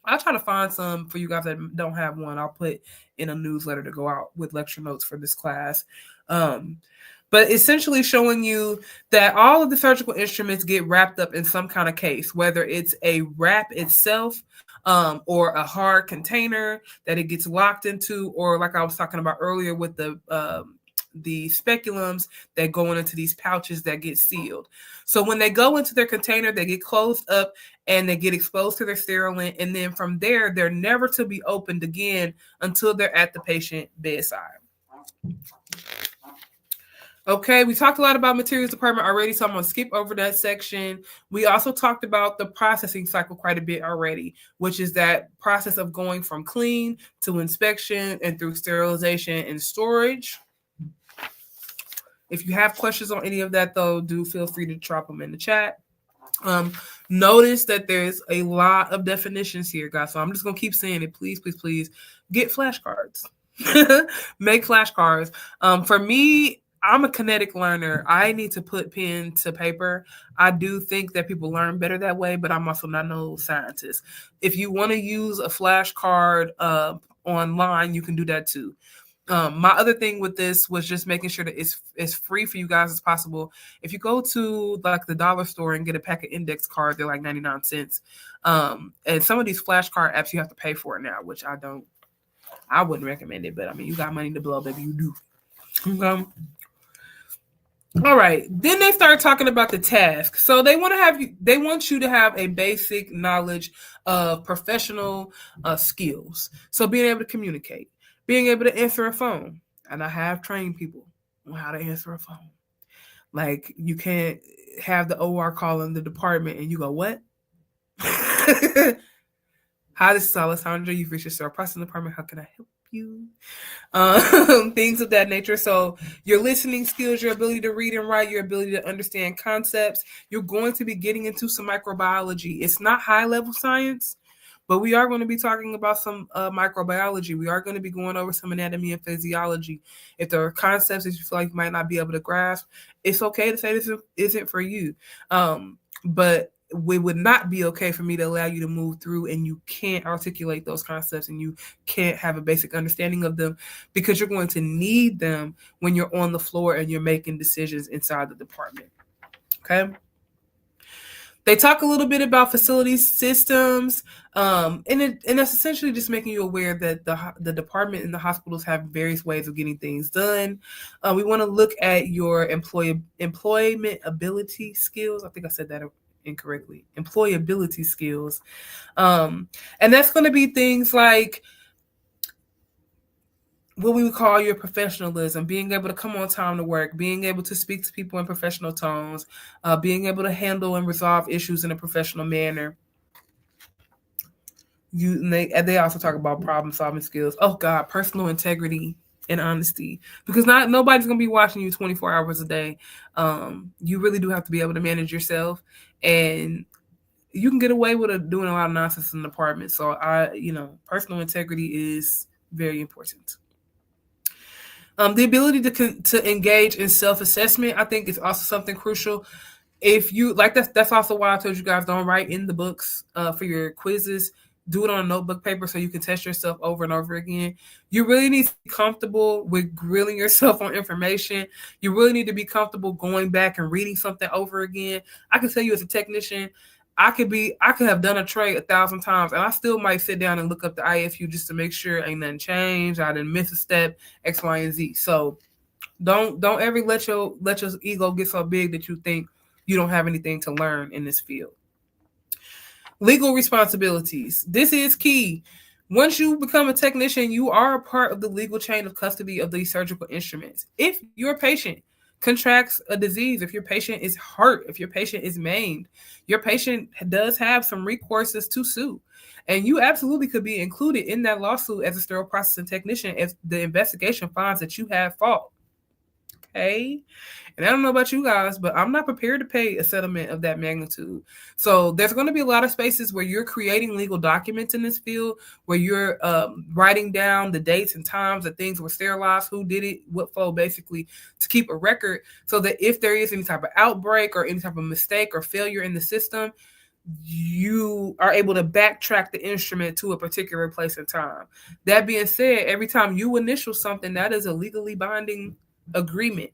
I'll try to find some for you guys that don't have one. I'll put in a newsletter to go out with lecture notes for this class. But essentially showing you that all of the surgical instruments get wrapped up in some kind of case, whether it's a wrap itself or a hard container that it gets locked into, or like I was talking about earlier with the speculums that go into these pouches that get sealed. So when they go into their container, they get closed up and they get exposed to their sterilant. And then from there, they're never to be opened again until they're at the patient bedside. Okay, we talked a lot about materials department already, so I'm going to skip over that section. We also talked about the processing cycle quite a bit already, which is that process of going from clean to inspection and through sterilization and storage. If you have questions on any of that, though, do feel free to drop them in the chat. Notice that there's a lot of definitions here, guys. So I'm just going to keep saying it. Please, please, please get flashcards. Make flashcards. For me, I'm a kinetic learner. I need to put pen to paper. I do think that people learn better that way, but I'm also not no scientist. If you want to use a flashcard online, you can do that too. My other thing with this was just making sure that it's free for you guys as possible. If you go to like the dollar store and get a pack of index cards, they're like 99 cents. And some of these flashcard apps, you have to pay for it now, which I wouldn't recommend it, but I mean, you got money to blow, baby, you do. Okay. All right. Then they start talking about the task. So they want you to have a basic knowledge of professional skills. So being able to communicate, being able to answer a phone. And I have trained people on how to answer a phone. Like, you can't have the OR call in the department and you go, what? Hi, this is Alessandra. You've reached the sterile processing department. How can I help you? Things of that nature. So your listening skills, your ability to read and write, your ability to understand concepts, you're going to be getting into some microbiology. It's not high level science, but we are going to be talking about some microbiology. We are going to be going over some anatomy and physiology. If there are concepts that you feel like you might not be able to grasp, it's okay to say this isn't for you. But would not be okay for me to allow you to move through and you can't articulate those concepts and you can't have a basic understanding of them, because you're going to need them when you're on the floor and you're making decisions inside the department. Okay. They talk a little bit about facility systems, and that's essentially just making you aware that the department and the hospitals have various ways of getting things done. We want to look at your employment ability skills. I think I said that incorrectly. Employability skills, and that's going to be things like what we would call your professionalism, being able to come on time to work, being able to speak to people in professional tones, being able to handle and resolve issues in a professional manner. They also talk about problem solving skills. Oh God, personal integrity and honesty, because nobody's gonna be watching you 24 hours a day. You really do have to be able to manage yourself, and you can get away with doing a lot of nonsense in the department. So personal integrity is very important. The ability to engage in self-assessment, I think, is also something crucial. If you like, that's also why I told you guys, don't write in the books for your quizzes. Do it on a notebook paper so you can test yourself over and over again. You really need to be comfortable with grilling yourself on information. You really need to be comfortable going back and reading something over again. I can tell you, as a technician, I could have done a tray 1,000 times, and I still might sit down and look up the IFU just to make sure ain't nothing changed. I didn't miss a step, X, Y, and Z. So don't ever let your ego get so big that you think you don't have anything to learn in this field. Legal responsibilities. This is key. Once you become a technician, you are a part of the legal chain of custody of these surgical instruments. If your patient contracts a disease, if your patient is hurt, if your patient is maimed, your patient does have some recourses to sue. And you absolutely could be included in that lawsuit as a sterile processing technician if the investigation finds that you have fault. Okay? And I don't know about you guys, but I'm not prepared to pay a settlement of that magnitude. So there's going to be a lot of spaces where you're creating legal documents in this field, where you're writing down the dates and times that things were sterilized, who did it, what for, basically, to keep a record so that if there is any type of outbreak or any type of mistake or failure in the system, you are able to backtrack the instrument to a particular place and time. That being said, every time you initial something, that is a legally binding agreement.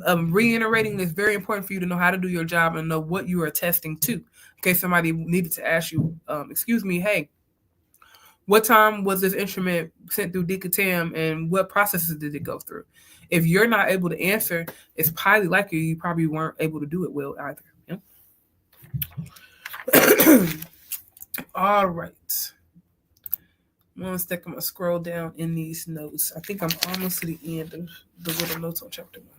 Reiterating this, very important for you to know how to do your job and know what you are attesting to. In case somebody needed to ask you, excuse me, hey, what time was this instrument sent through decontam and what processes did it go through? If you're not able to answer, it's highly likely you probably weren't able to do it well either. Yeah? All right. 1 second, I'm going to scroll down in these notes. I think I'm almost to the end of the little notes on chapter 1.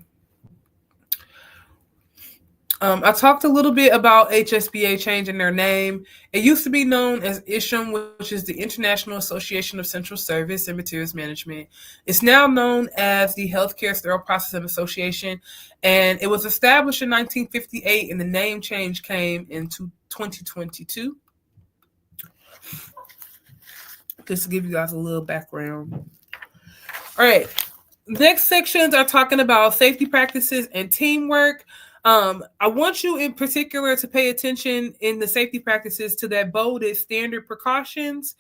I talked a little bit about HSPA changing their name. It used to be known as ISHM, which is the International Association of Central Service and Materials Management. It's now known as the Healthcare Sterile Processing Association, and it was established in 1958, and the name change came into 2022. Just to give you guys a little background. All right. Next sections are talking about safety practices and teamwork. I want you in particular to pay attention in the safety practices to that bolded standard precautions,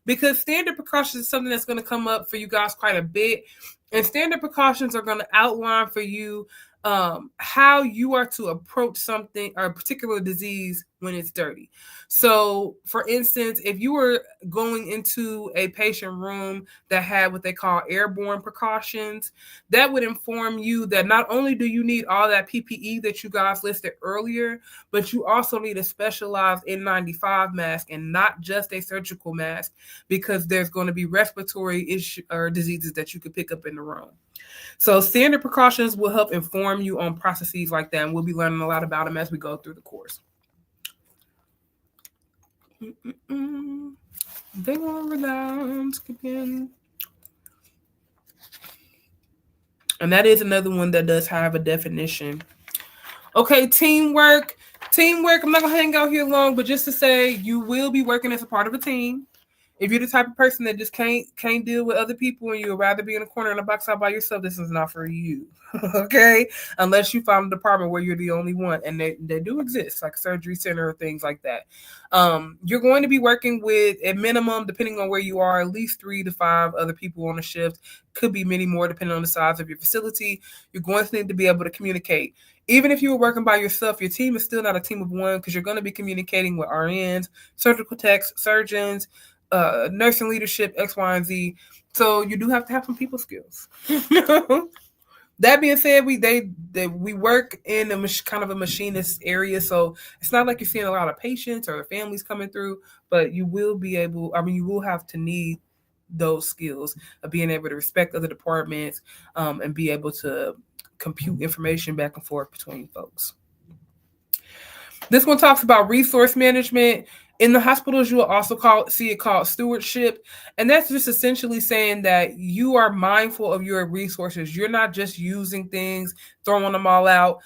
because standard precautions is something that's going to come up for you guys quite a bit. And standard precautions are going to outline for you how you are to approach something or a particular disease when it's dirty. So, for instance, if you were going into a patient room that had what they call airborne precautions, that would inform you that not only do you need all that PPE that you guys listed earlier, but you also need a specialized N95 mask and not just a surgical mask, because there's going to be respiratory issues or diseases that you could pick up in the room. So standard precautions will help inform you on processes like that, and we'll be learning a lot about them as we go through the course. They were down, skipping. And that is another one that does have a definition. Okay, teamwork. Teamwork, I'm not going to hang out here long, but just to say, you will be working as a part of a team. If you're the type of person that just can't deal with other people and you'd rather be in a corner in a box all by yourself, this is not for you. Okay? Unless you find a department where you're the only one, and they do exist, like surgery center or things like that. You're going to be working with, at minimum, depending on where you are, at least 3 to 5 other people on a shift. Could be many more depending on the size of your facility. You're going to need to be able to communicate. Even if you were working by yourself, your team is still not a team of one, because you're going to be communicating with RNs, surgical techs, surgeons, nursing leadership, X, Y, and Z. So you do have to have some people skills. That being said, we work in a kind of a machinist area, so it's not like you're seeing a lot of patients or families coming through, but you will be able. I mean, you will have to need those skills of being able to respect other departments, and be able to compute information back and forth between folks. This one talks about resource management. In the hospitals, you will also see it called stewardship. And that's just essentially saying that you are mindful of your resources. You're not just using things, throwing them all out,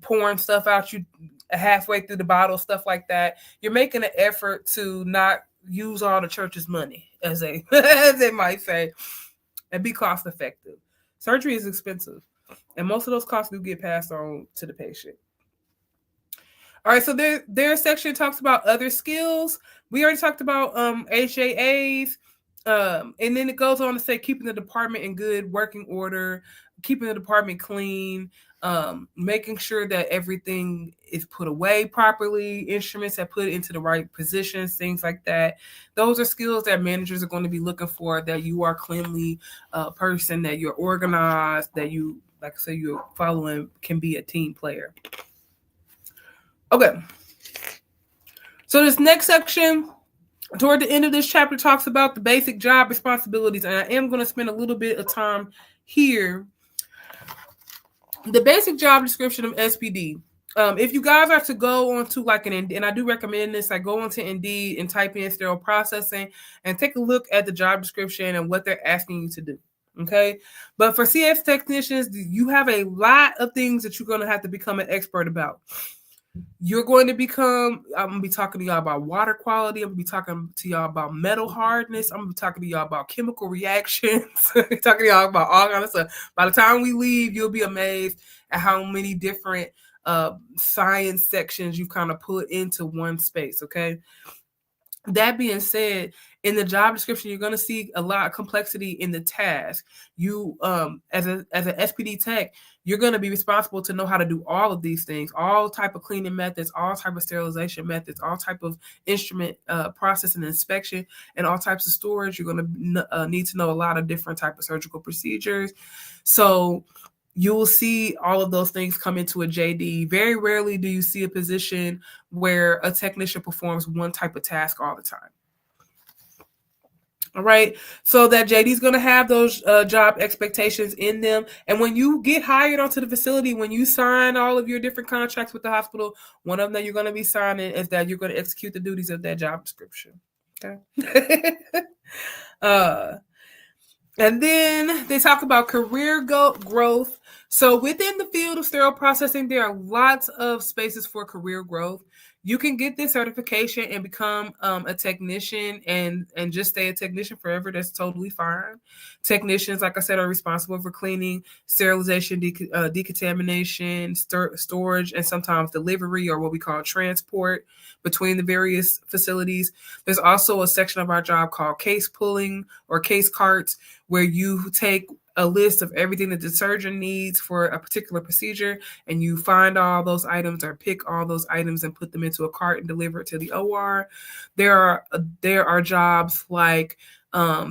pouring stuff out you halfway through the bottle, stuff like that. You're making an effort to not use all the church's money, as they might say, and be cost effective. Surgery is expensive, and most of those costs do get passed on to the patient. All right, so their section talks about other skills. We already talked about HAAs, and then it goes on to say keeping the department in good working order, keeping the department clean, making sure that everything is put away properly, instruments are put into the right positions, things like that. Those are skills that managers are going to be looking for, that you are a cleanly person, that you're organized, that you, like I say, you're following, can be a team player. Okay, so this next section, toward the end of this chapter, talks about the basic job responsibilities, and I am going to spend a little bit of time here. The basic job description of SPD. If you guys are to go onto and I do recommend this, go onto Indeed and type in sterile processing and take a look at the job description and what they're asking you to do. Okay, but for CS technicians, you have a lot of things that you're going to have to become an expert about. You're going to become, I'm going to be talking to y'all about water quality. I'm going to be talking to y'all about metal hardness. I'm going to be talking to y'all about chemical reactions. talking to y'all about all kinds of stuff. By the time we leave, you'll be amazed at how many different science sections you've kind of put into one space, okay? That being said, in the job description, you're going to see a lot of complexity in the task. You, as an SPD tech, you're going to be responsible to know how to do all of these things, all type of cleaning methods, all type of sterilization methods, all type of instrument process and inspection, and all types of storage. You're going to need to know a lot of different type of surgical procedures. So you will see all of those things come into a JD. Very rarely do you see a position where a technician performs one type of task all the time. All right, so that JD is going to have those job expectations in them. And when you get hired onto the facility, when you sign all of your different contracts with the hospital, one of them that you're going to be signing is that you're going to execute the duties of that job description. Okay. And then they talk about career growth. So within the field of sterile processing, there are lots of spaces for career growth. You can get this certification and become a technician and just stay a technician forever. That's totally fine. Technicians, like I said, are responsible for cleaning, sterilization, decontamination, storage, and sometimes delivery, or what we call transport, between the various facilities. There's also a section of our job called case pulling or case carts, where you take a list of everything that the surgeon needs for a particular procedure, and you find all those items or pick all those items and put them into a cart and deliver it to the OR. There are jobs like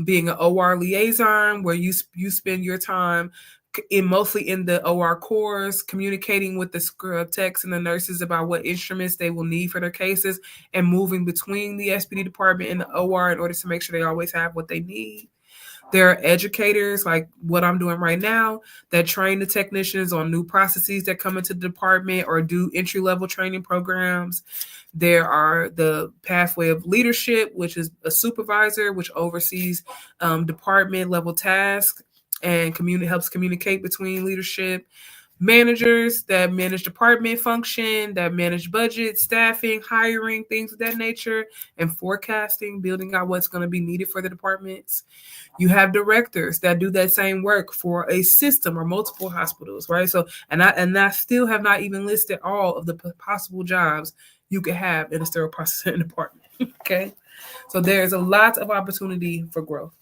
being an OR liaison, where you spend your time mostly in the OR cores, communicating with the scrub techs and the nurses about what instruments they will need for their cases, and moving between the SPD department and the OR in order to make sure they always have what they need. There are educators, like what I'm doing right now, that train the technicians on new processes that come into the department or do entry-level training programs. There are the pathway of leadership, which is a supervisor, which oversees department-level tasks and helps communicate between leadership. managers that manage department function, that manage budget, staffing, hiring, things of that nature, and forecasting, building out what's going to be needed for the departments. You have directors that do that same work for a system or multiple hospitals, right? So, and I still have not even listed all of the possible jobs you could have in a sterile processing department. Okay, so there's a lot of opportunity for growth.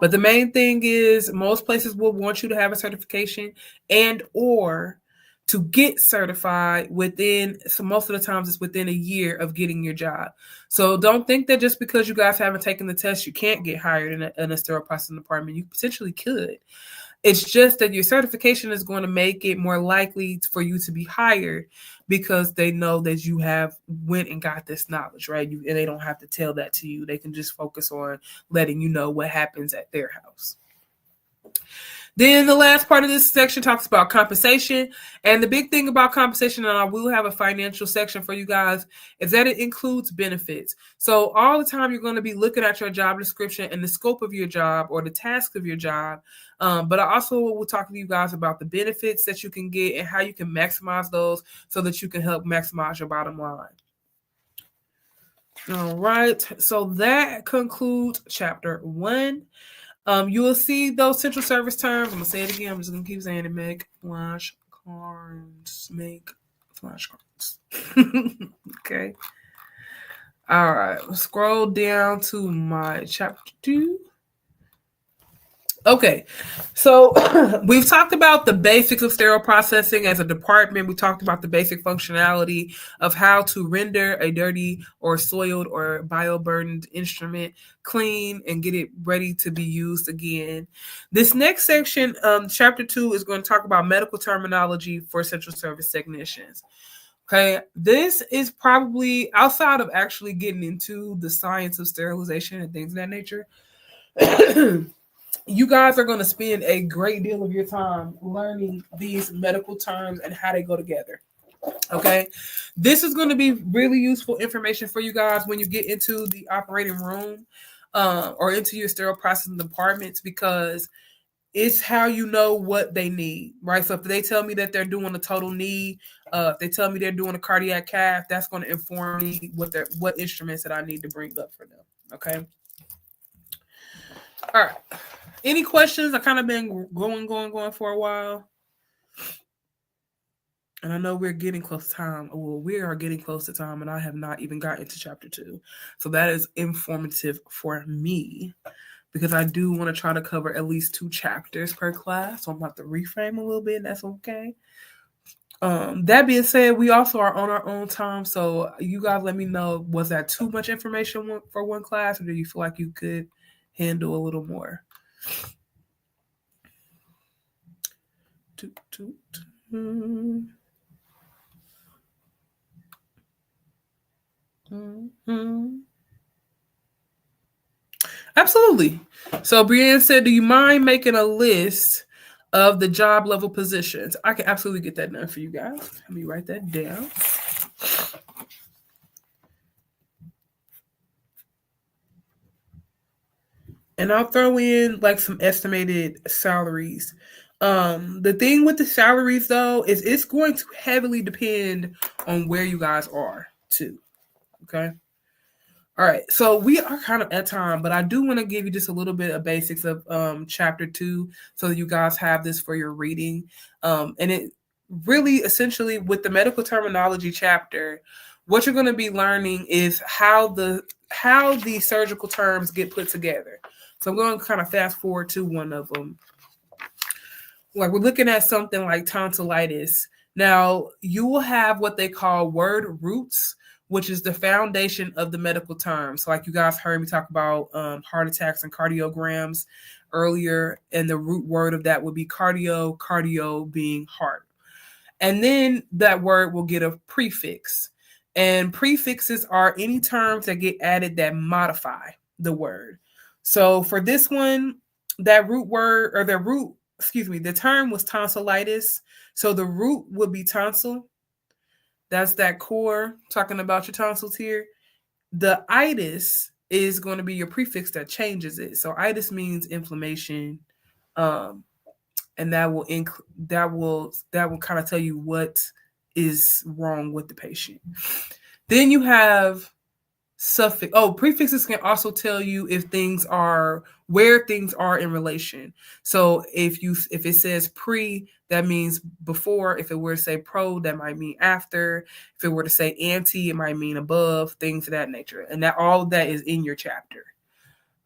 But the main thing is most places will want you to have a certification and or to get certified within, so most of the times it's within a year of getting your job. So don't think that just because you guys haven't taken the test, you can't get hired in a sterile processing department. You potentially could. It's just that your certification is going to make it more likely for you to be hired because they know that you have went and got this knowledge, right? And they don't have to tell that to you. They can just focus on letting you know what happens at their house. Then the last part of this section talks about compensation. And the big thing about compensation, and I will have a financial section for you guys, is that it includes benefits. So all the time you're going to be looking at your job description and the scope of your job or the task of your job. But I also will talk to you guys about the benefits that you can get and how you can maximize those so that you can help maximize your bottom line. All right. So that concludes chapter 1. You will see those central service terms. I'm gonna say it again. I'm just gonna keep saying it. Make flashcards. Make flashcards. Okay. All right. Scroll down to my chapter 2. Okay, so we've talked about the basics of sterile processing as a department. We talked about the basic functionality of how to render a dirty or soiled or bioburdened instrument clean and get it ready to be used again. This next section, chapter 2, is going to talk about medical terminology for central service technicians. Okay, this is probably outside of actually getting into the science of sterilization and things of that nature. You guys are going to spend a great deal of your time learning these medical terms and how they go together. Okay, this is going to be really useful information for you guys when you get into the operating room or into your sterile processing departments, because it's how you know what they need, right? So if they tell me that they're doing a total knee, if they tell me they're doing a cardiac cath, that's going to inform me what instruments that I need to bring up for them. Okay. All right. Any questions? I kind of been going for a while. And I know we're getting close to time. Well, we are getting close to time, and I have not even gotten to chapter 2. So that is informative for me because I do want to try to cover at least 2 chapters per class. So I'm about to reframe a little bit, and that's okay. That being said, we also are on our own time. So you guys let me know, was that too much information for one class, or do you feel like you could handle a little more? Absolutely. So Brienne said, do you mind making a list of the job level positions? I can absolutely get that done for you guys. Let me write that down. And I'll throw in like some estimated salaries. The thing with the salaries though is it's going to heavily depend on where you guys are too. Okay. All right, so we are kind of at time, but I do want to give you just a little bit of basics of chapter 2 so that you guys have this for your reading. And it really essentially with the medical terminology chapter, what you're going to be learning is how the surgical terms get put together. So I'm going to kind of fast forward to one of them. Like we're looking at something like tonsillitis. Now, you will have what they call word roots, which is the foundation of the medical terms. So like you guys heard me talk about heart attacks and cardiograms earlier, and the root word of that would be cardio being heart. And then that word will get a prefix. And prefixes are any terms that get added that modify the word. So for this one, that root word or the term was tonsillitis. So the root would be tonsil. That's that core, talking about your tonsils here. The itis is going to be your prefix that changes it. So itis means inflammation. and that will kind of tell you what is wrong with the patient. Then you have suffix. Prefixes can also tell you if things are where things are in relation. So if it says pre, that means before. If it were to say pro, that might mean after. If it were to say anti, it might mean above, things of that nature. And that all of that is in your chapter.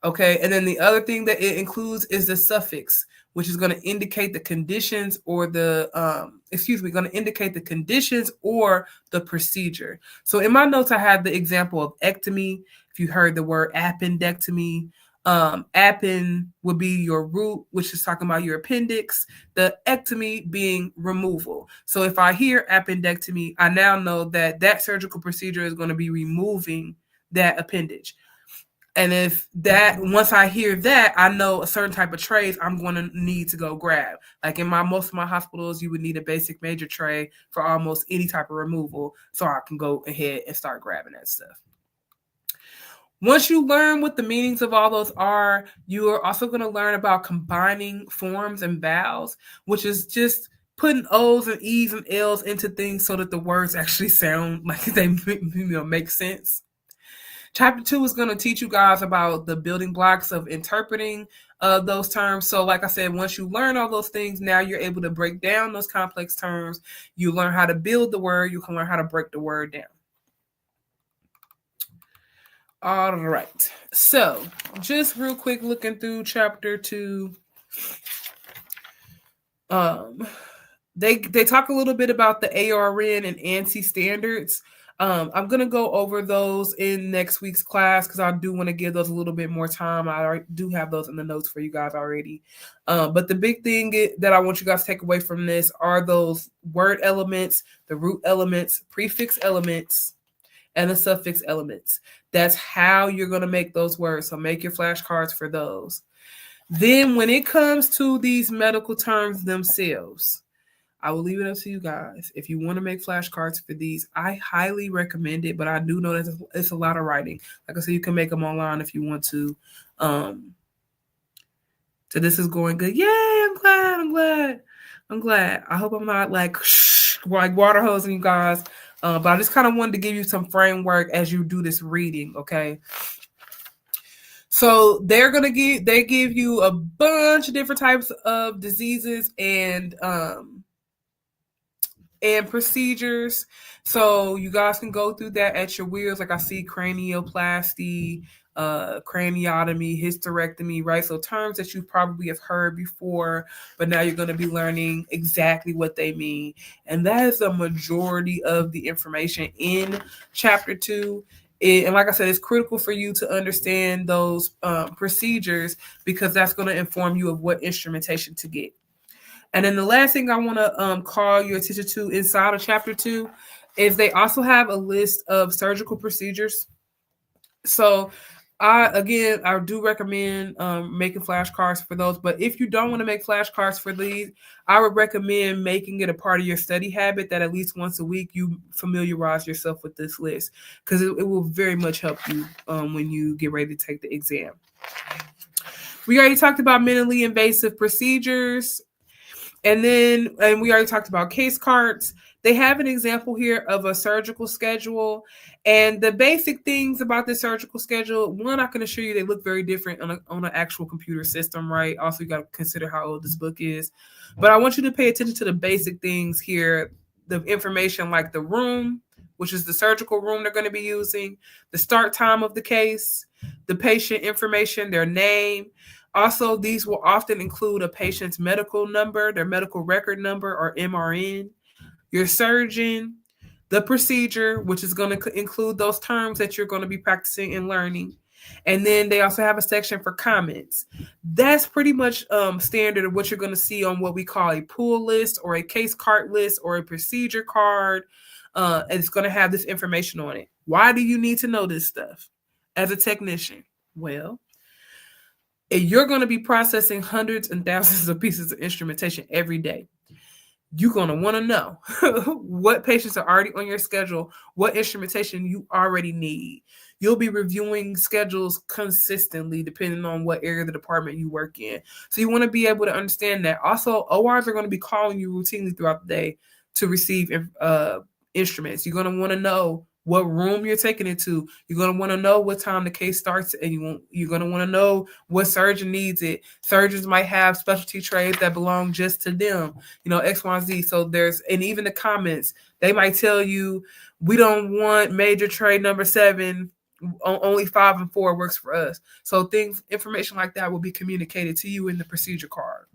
Okay, and then the other thing that it includes is the suffix, which is going to indicate the conditions or going to indicate the conditions or the procedure. So in my notes, I had the example of ectomy. If you heard the word appendectomy, appen would be your root, which is talking about your appendix. The ectomy being removal. So if I hear appendectomy, I now know that surgical procedure is going to be removing that appendage. And once I hear that, I know a certain type of trays I'm going to need to go grab. Like in most of my hospitals, you would need a basic major tray for almost any type of removal. So I can go ahead and start grabbing that stuff. Once you learn what the meanings of all those are, you are also going to learn about combining forms and vowels, which is just putting O's and E's and L's into things so that the words actually sound like they make sense. Chapter 2 is going to teach you guys about the building blocks of interpreting those terms. So like I said, once you learn all those things, now you're able to break down those complex terms. You learn how to build the word. You can learn how to break the word down. All right. So just real quick, looking through chapter 2. They talk a little bit about the ARN and ANSI standards. I'm going to go over those in next week's class because I do want to give those a little bit more time. I do have those in the notes for you guys already. But the big thing that I want you guys to take away from this are those word elements, the root elements, prefix elements, and the suffix elements. That's how you're going to make those words. So make your flashcards for those. Then when it comes to these medical terms themselves, I will leave it up to you guys. If you want to make flashcards for these, I highly recommend it, but I do know that it's a lot of writing. Like I said, you can make them online if you want to. So this is going good. Yay, I'm glad. I hope I'm not like water hosing you guys. But I just kind of wanted to give you some framework as you do this reading, okay? So they give you a bunch of different types of diseases and procedures. So you guys can go through that at your wheels. Like I see cranioplasty, craniotomy, hysterectomy, right? So terms that you probably have heard before, but now you're going to be learning exactly what they mean. And that is the majority of the information in chapter 2. And like I said, it's critical for you to understand those procedures because that's going to inform you of what instrumentation to get. And then the last thing I want to call your attention to inside of chapter 2 is they also have a list of surgical procedures. So I do recommend making flashcards for those. But if you don't want to make flashcards for these, I would recommend making it a part of your study habit that at least once a week you familiarize yourself with this list because it will very much help you when you get ready to take the exam. We already talked about minimally invasive procedures. And we already talked about case cards. They have an example here of a surgical schedule. And the basic things about this surgical schedule, one, I can assure you they look very different on an actual computer system, right? Also, you got to consider how old this book is. But I want you to pay attention to the basic things here, the information like the room, which is the surgical room they're going to be using, the start time of the case, the patient information, their name. Also, these will often include a patient's medical number, their medical record number or MRN, your surgeon, the procedure, which is going to include those terms that you're going to be practicing and learning. And then they also have a section for comments. That's pretty much standard of what you're going to see on what we call a pool list or a case card list or a procedure card. And it's going to have this information on it. Why do you need to know this stuff as a technician? Well, you're going to be processing hundreds and thousands of pieces of instrumentation every day. you're going to want to know what patients are already on your schedule, what instrumentation you already need. You'll be reviewing schedules consistently depending on what area of the department you work in. So you want to be able to understand that. Also, ORs are going to be calling you routinely throughout the day to receive instruments. You're going to want to know what room you're taking it to. You're going to want to know what time the case starts, and you're going to want to know what surgeon needs it. Surgeons might have specialty trades that belong just to them, X, Y, and Z. So and even the comments, they might tell you, we don't want major trade number 7. Only 5 and 4 works for us. So information like that will be communicated to you in the procedure card.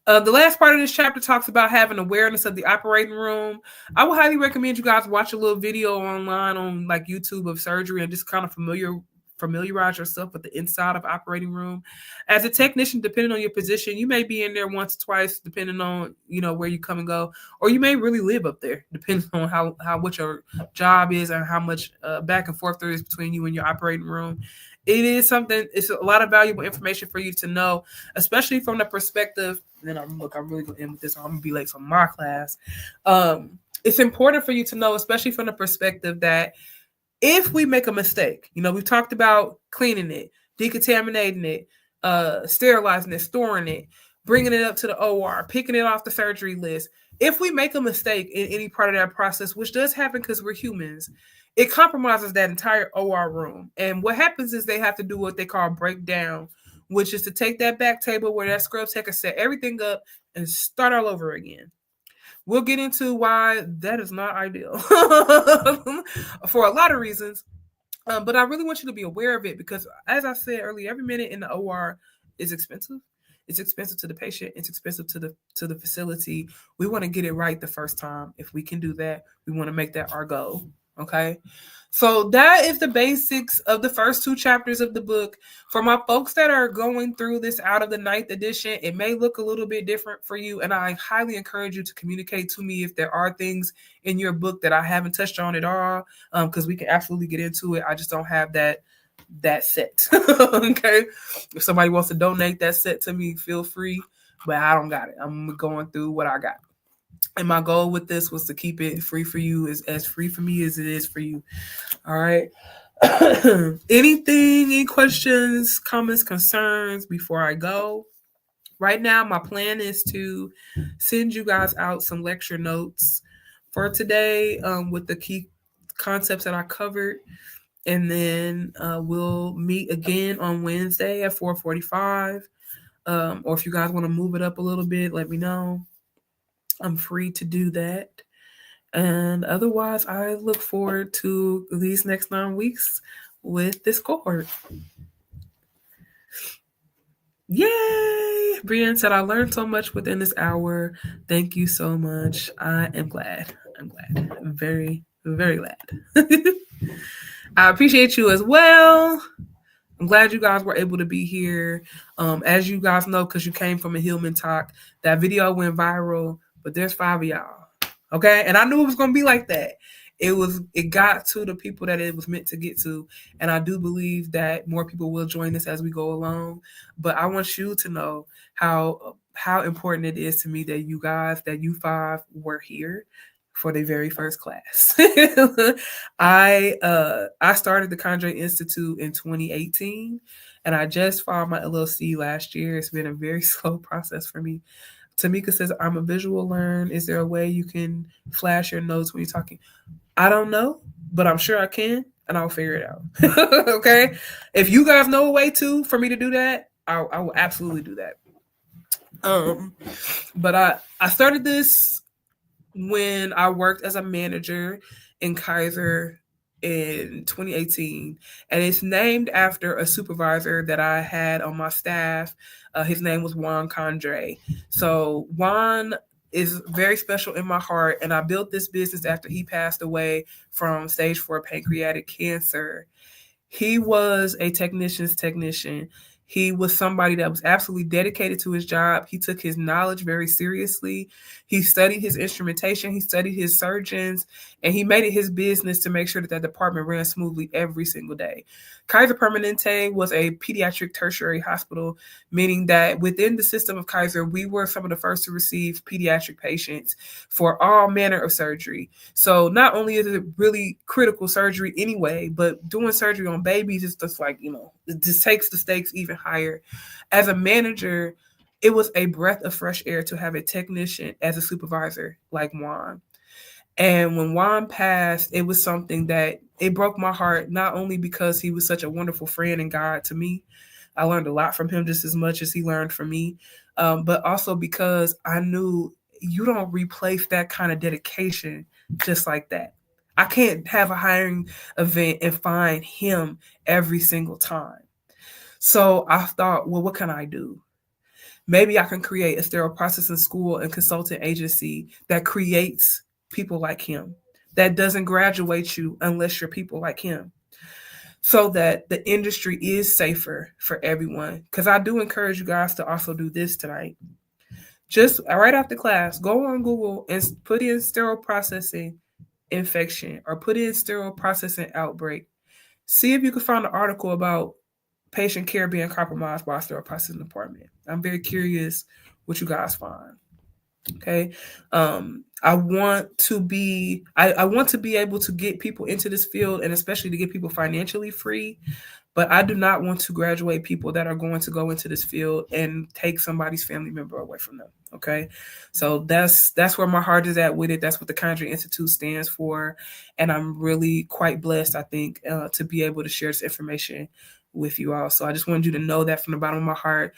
The last part of this chapter talks about having awareness of the operating room. I would highly recommend you guys watch a little video online on like YouTube of surgery and just kind of familiarize yourself with the inside of operating room. As a technician, depending on your position, you may be in there once or twice, depending on where you come and go, or you may really live up there, depending on how what your job is and how much back and forth there is between you and your operating room. It's a lot of valuable information for you to know, especially from the perspective. And then I'm really going to end with this, or I'm going to be late for my class. It's important for you to know, especially from the perspective that if we make a mistake, we've talked about cleaning it, decontaminating it, sterilizing it, storing it, bringing it up to the OR, picking it off the surgery list. If we make a mistake in any part of that process, which does happen because we're humans, it compromises that entire OR room. And what happens is they have to do what they call breakdown, which is to take that back table where that scrub tech has set everything up and start all over again. We'll get into why that is not ideal for a lot of reasons. But I really want you to be aware of it because, as I said earlier, every minute in the OR is expensive. It's expensive to the patient. It's expensive to the facility. We want to get it right the first time. If we can do that, we want to make that our goal. Okay. So that is the basics of the first 2 chapters of the book. For my folks that are going through this out of the 9th edition, it may look a little bit different for you. And I highly encourage you to communicate to me if there are things in your book that I haven't touched on at all, because we can absolutely get into it. I just don't have that set. Okay. If somebody wants to donate that set to me, feel free, but I don't got it. I'm going through what I got. And my goal with this was to keep it free for you, as free for me as it is for you. All right. Any questions, comments, concerns before I go? Right now, my plan is to send you guys out some lecture notes for today with the key concepts that I covered. And then we'll meet again on Wednesday at 4:45. Or if you guys want to move it up a little bit, let me know. I'm free to do that. And otherwise, I look forward to these next 9 weeks with this cohort. Yay! Brienne said, I learned so much within this hour. Thank you so much. I am glad. I'm very, very glad. I appreciate you as well. I'm glad you guys were able to be here. As you guys know, because you came from a Hillman talk, that video went viral. But there's 5 of y'all, okay? And I knew it was going to be like that. It got to the people that it was meant to get to. And I do believe that more people will join us as we go along. But I want you to know how important it is to me that you guys, that you 5 were here for the very first class. I started the Candray Institute in 2018, and I just filed my LLC last year. It's been a very slow process for me. Tamika says, I'm a visual learner. Is there a way you can flash your notes when you're talking? I don't know, but I'm sure I can, and I'll figure it out. Okay? If you guys know a way for me to do that, I will absolutely do that. But I started this when I worked as a manager in Kaiser in 2018, and it's named after a supervisor that I had on my staff. His name was Juan Candray. So Juan is very special in my heart, and I built this business after he passed away from stage 4 pancreatic cancer. He was a technician's technician. He was somebody that was absolutely dedicated to his job. He took his knowledge very seriously. He studied his instrumentation, he studied his surgeons, and he made it his business to make sure that that department ran smoothly every single day. Kaiser Permanente was a pediatric tertiary hospital, meaning that within the system of Kaiser, we were some of the first to receive pediatric patients for all manner of surgery. So not only is it really critical surgery anyway, but doing surgery on babies is just like, it just takes the stakes even higher. As a manager, it was a breath of fresh air to have a technician as a supervisor like Juan. And when Juan passed, it was something that it broke my heart, not only because he was such a wonderful friend and God to me. I learned a lot from him just as much as he learned from me, but also because I knew you don't replace that kind of dedication just like that. I can't have a hiring event and find him every single time. So I thought, well, what can I do? Maybe I can create a sterile processing school and consulting agency that creates people like him, that doesn't graduate you unless you're people like him, so that the industry is safer for everyone. Because I do encourage you guys to also do this tonight. Just right after class, go on Google and put in sterile processing infection or put in sterile processing outbreak. See if you can find an article about patient care being compromised by a sterile processing department. I'm very curious what you guys find. Okay. I want to be able to get people into this field, and especially to get people financially free, but I do not want to graduate people that are going to go into this field and take somebody's family member away from them. Okay. So that's where my heart is at with it. That's what the Candray Institute stands for. And I'm really quite blessed, I think, to be able to share this information with you all. So I just wanted you to know that from the bottom of my heart.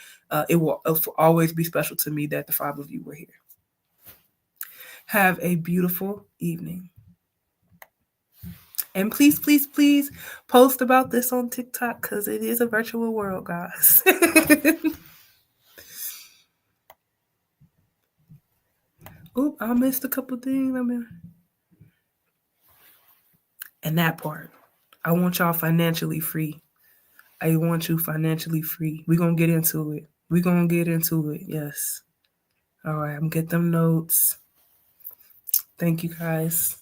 It will always be special to me that the 5 of you were here. Have a beautiful evening. And please, please, please post about this on TikTok, because it is a virtual world, guys. Oop, I missed a couple things. And that part, I want y'all financially free. I want you financially free. We're going to get into it. Yes. All right, I'm going to get them notes. Thank you, guys.